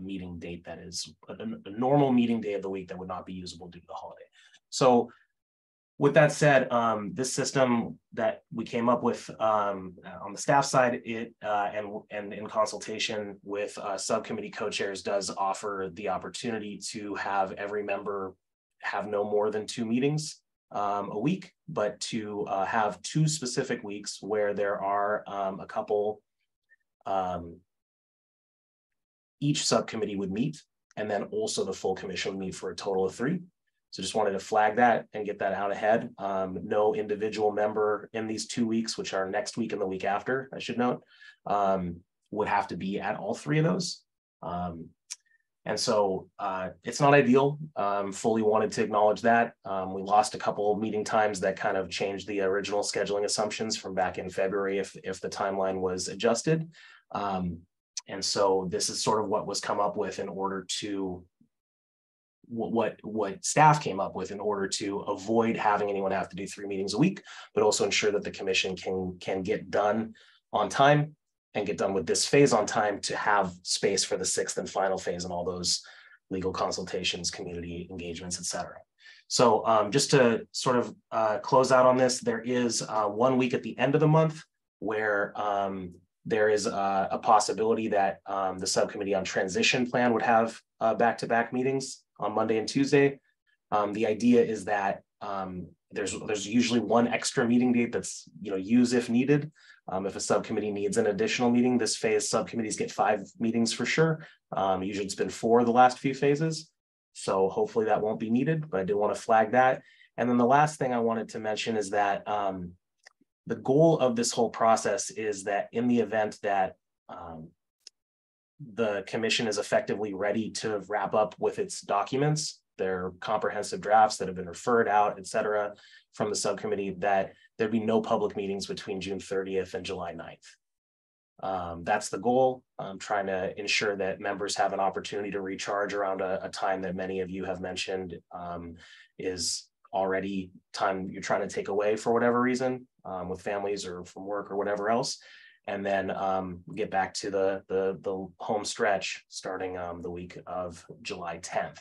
Speaker 17: meeting date that is a normal meeting day of the week that would not be usable due to the holiday. So with that said, this system that we came up with on the staff side, and in consultation with subcommittee co-chairs, does offer the opportunity to have every member have no more than 2 meetings a week, but to have 2 specific weeks where there are a couple, each subcommittee would meet, and then also the full commission would meet for a total of 3. So just wanted to flag that and get that out ahead. No individual member in these 2 weeks, which are next week and the week after, I should note, would have to be at all 3 of those. And so it's not ideal. Fully wanted to acknowledge that. We lost a couple meeting times that kind of changed the original scheduling assumptions from back in February if the timeline was adjusted. And so this is sort of what was come up with in order to, what staff came up with in order to avoid having anyone have to do 3 meetings a week, but also ensure that the commission can get done on time and get done with this phase on time to have space for the 6th and final phase and all those legal consultations, community engagements, et cetera. So just to sort of close out on this, there is 1 week at the end of the month where there is a possibility that the subcommittee on transition plan would have back-to-back meetings on Monday and Tuesday. The idea is that there's usually one extra meeting date that's used if needed. If a subcommittee needs an additional meeting, this phase subcommittees get 5 meetings for sure. Usually it's been 4 the last few phases. So hopefully that won't be needed, but I did want to flag that. And then the last thing I wanted to mention is that the goal of this whole process is that in the event that the commission is effectively ready to wrap up with its documents, their comprehensive drafts that have been referred out, et cetera, from the subcommittee, that there'd be no public meetings between June 30th and July 9th. That's the goal. I'm trying to ensure that members have an opportunity to recharge around a time that many of you have mentioned is already time you're trying to take away for whatever reason, with families or from work or whatever else. And then get back to the home stretch starting the week of July 10th.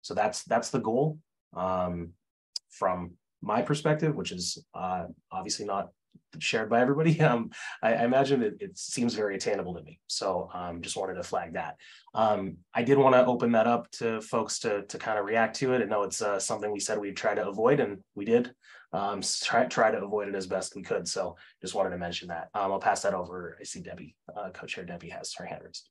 Speaker 17: So that's the goal from my perspective, which is obviously not shared by everybody. I imagine it seems very attainable to me. So just wanted to flag that. I did want to open that up to folks to kind of react to it. I know it's something we said we'd try to avoid, and we did try to avoid it as best we could. So just wanted to mention that. I'll pass that over. I see Debbie, Co-Chair Debbie has her hand raised.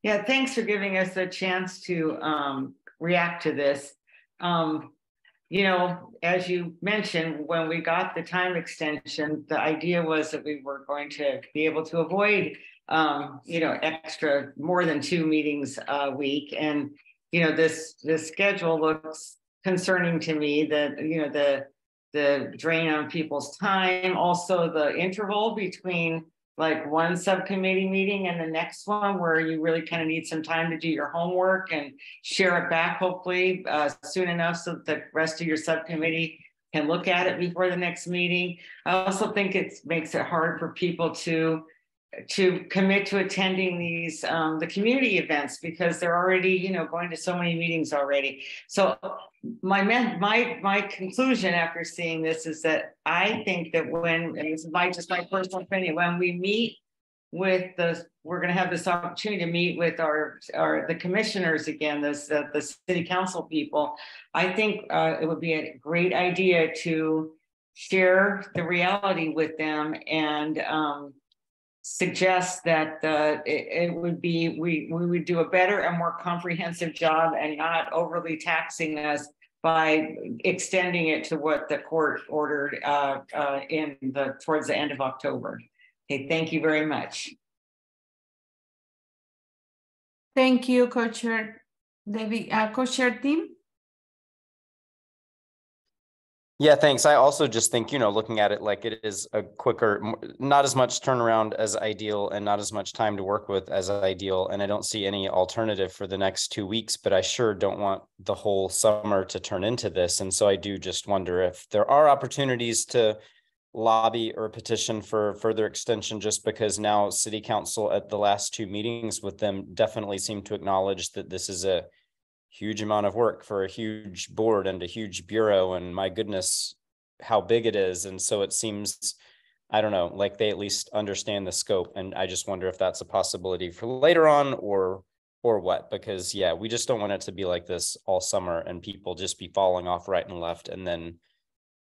Speaker 3: Yeah, thanks for giving us a chance to react to this. As you mentioned, when we got the time extension, the idea was that we were going to be able to avoid, extra more than 2 meetings a week. And, this schedule looks concerning to me, that, the drain on people's time, also the interval between like one subcommittee meeting and the next one, where you really kind of need some time to do your homework and share it back, hopefully soon enough, so that the rest of your subcommittee can look at it before the next meeting. I also think it makes it hard for people to commit to attending these the community events, because they're already going to so many meetings already. So my conclusion after seeing this is that I think that and this is just my personal opinion, when we meet with we're going to have this opportunity to meet with the commissioners again, the city council people. I think it would be a great idea to share the reality with them and suggest that it would be we would do a better and more comprehensive job, and not overly taxing us by extending it to what the court ordered towards the end of October. Okay, thank you very much.
Speaker 1: Thank you, Co-Chair Debbie. Co-Chair Tim.
Speaker 4: Yeah, thanks. I also just think, looking at it like it is a quicker, not as much turnaround as ideal and not as much time to work with as ideal. And I don't see any alternative for the next 2 weeks, but I sure don't want the whole summer to turn into this. And so I do just wonder if there are opportunities to lobby or petition for further extension, just because now City Council at the last 2 meetings with them definitely seem to acknowledge that this is a huge amount of work for a huge board and a huge bureau, and my goodness, how big it is. And so it seems, I don't know, like they at least understand the scope. And I just wonder if that's a possibility for later on or what, because yeah, we just don't want it to be like this all summer and people just be falling off right and left. And then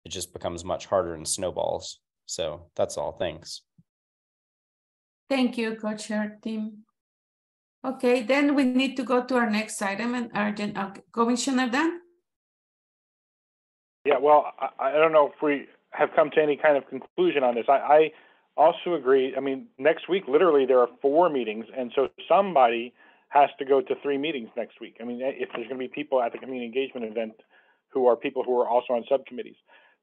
Speaker 4: it just becomes much harder and snowballs. So that's all. Thanks.
Speaker 1: Thank you, Co-Chair Tim. Okay, then we need to go to our next item, and Commissioner Dan.
Speaker 8: Yeah, well, I don't know if we have come to any kind of conclusion on this. I also agree. I mean, next week, literally, there are 4 meetings, and so somebody has to go to 3 meetings next week. I mean, if there's going to be people at the community engagement event who are people who are also on subcommittees.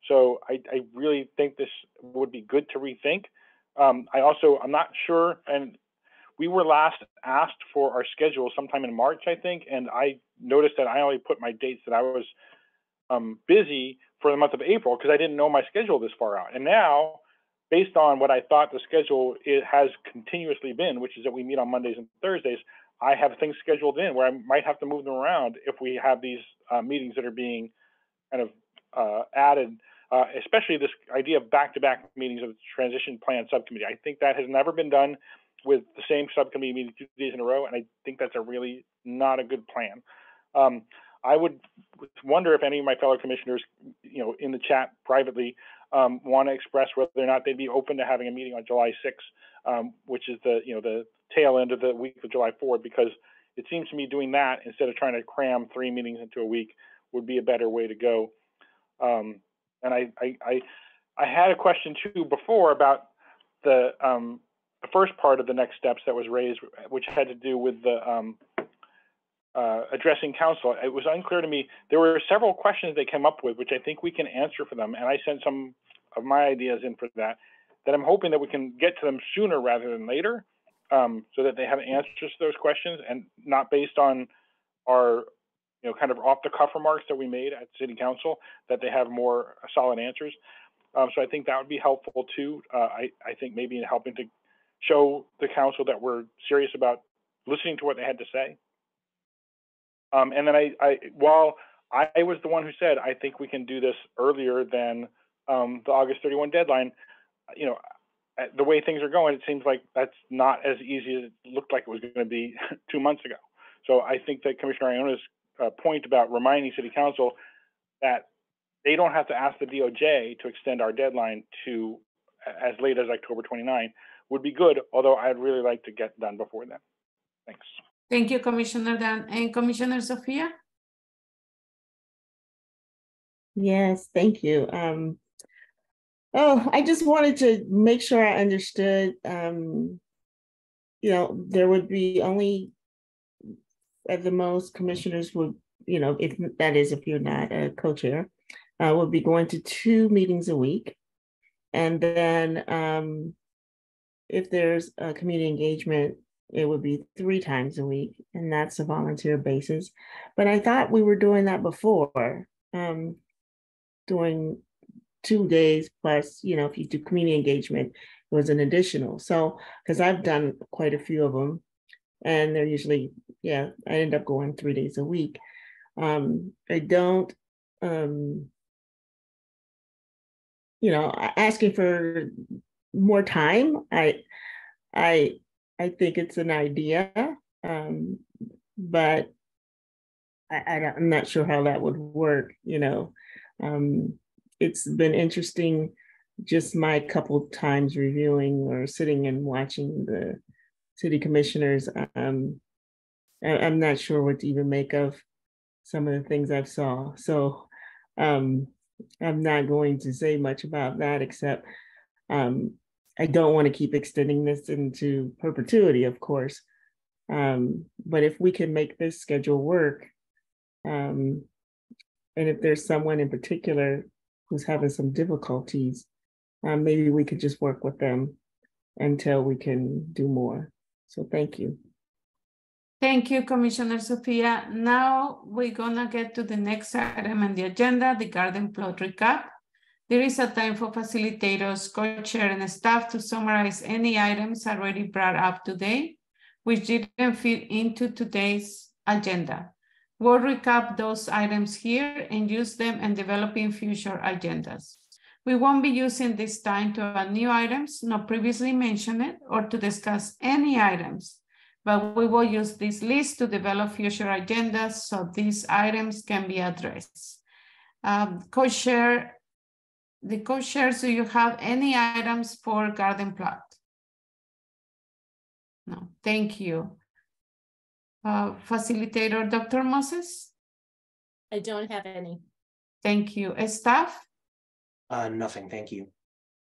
Speaker 8: So I really think this would be good to rethink. I'm not sure, and we were last asked for our schedule sometime in March, I think, and I noticed that I only put my dates that I was busy for the month of April, because I didn't know my schedule this far out. And now, based on what I thought the schedule has continuously been, which is that we meet on Mondays and Thursdays, I have things scheduled in where I might have to move them around if we have these meetings that are being kind of added, especially this idea of back-to-back meetings of the transition plan subcommittee. I think that has never been done with the same subcommittee meeting 2 days in a row, and I think that's a really not a good plan. I would wonder if any of my fellow commissioners, in the chat privately, want to express whether or not they'd be open to having a meeting on July 6th, which is the tail end of the week of July 4th, because it seems to me doing that instead of trying to cram 3 meetings into a week would be a better way to go. And I had a question too before about the first part of the next steps that was raised, which had to do with the addressing council. It was unclear to me. There were several questions they came up with, which I think we can answer for them. And I sent some of my ideas in for that I'm hoping that we can get to them sooner rather than later, so that they have answers to those questions and not based on our, kind of off the cuff remarks that we made at City Council, that they have more solid answers. So I think that would be helpful too. I think maybe in helping to show the council that we're serious about listening to what they had to say. And then while I was the one who said, I think we can do this earlier than the August 31 deadline, the way things are going, it seems like that's not as easy as it looked like it was going to be 2 months ago. So I think that Commissioner Iona's point about reminding City Council that they don't have to ask the DOJ to extend our deadline to as late as October 29 would be good, although I'd really like to get done before then. Thanks.
Speaker 1: Thank you, Commissioner Dan. And Commissioner Sophia?
Speaker 12: Yes, thank you. I just wanted to make sure I understood, there would be only, at the most, commissioners would, if you're not a co-chair, would be going to 2 meetings a week. And then if there's a community engagement, it would be 3 times a week, and that's a volunteer basis. But I thought we were doing that before, doing 2 days plus, if you do community engagement, it was an additional. So, because I've done quite a few of them, and they're usually, I end up going 3 days a week. I don't, asking for more time. I think it's an idea, but I'm not sure how that would work. It's been interesting, just my couple times reviewing or sitting and watching the city commissioners. I'm not sure what to even make of some of the things I've saw. So I'm not going to say much about that, except I don't want to keep extending this into perpetuity, of course. But if we can make this schedule work, and if there's someone in particular who's having some difficulties, maybe we could just work with them until we can do more. So thank you.
Speaker 1: Thank you, Commissioner Sophia. Now we're gonna get to the next item on the agenda, the garden plot recap. There is a time for facilitators, co-chair, and staff to summarize any items already brought up today, which didn't fit into today's agenda. We'll recap those items here and use them in developing future agendas. We won't be using this time to add new items not previously mentioned or to discuss any items, but we will use this list to develop future agendas so these items can be addressed. Co-chair, the co-chairs, do you have any items for garden plot? No, thank you. Facilitator, Dr. Moses?
Speaker 5: I don't have any.
Speaker 1: Thank you. Staff?
Speaker 17: Nothing, thank you.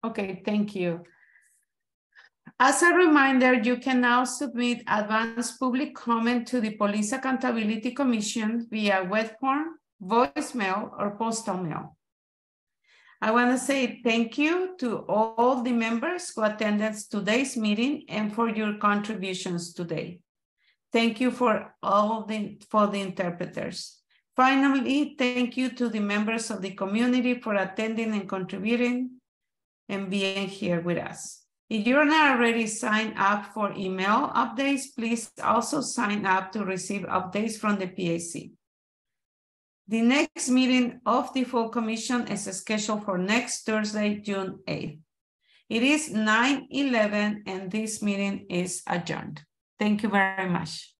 Speaker 1: Okay, thank you. As a reminder, you can now submit advanced public comment to the Police Accountability Commission via web form, voicemail, or postal mail. I want to say thank you to all the members who attended today's meeting and for your contributions today. Thank you for the interpreters. Finally, thank you to the members of the community for attending and contributing and being here with us. If you're not already signed up for email updates, please also sign up to receive updates from the PAC. The next meeting of the full commission is scheduled for next Thursday, June 8th. It is 9:11 and this meeting is adjourned. Thank you very much.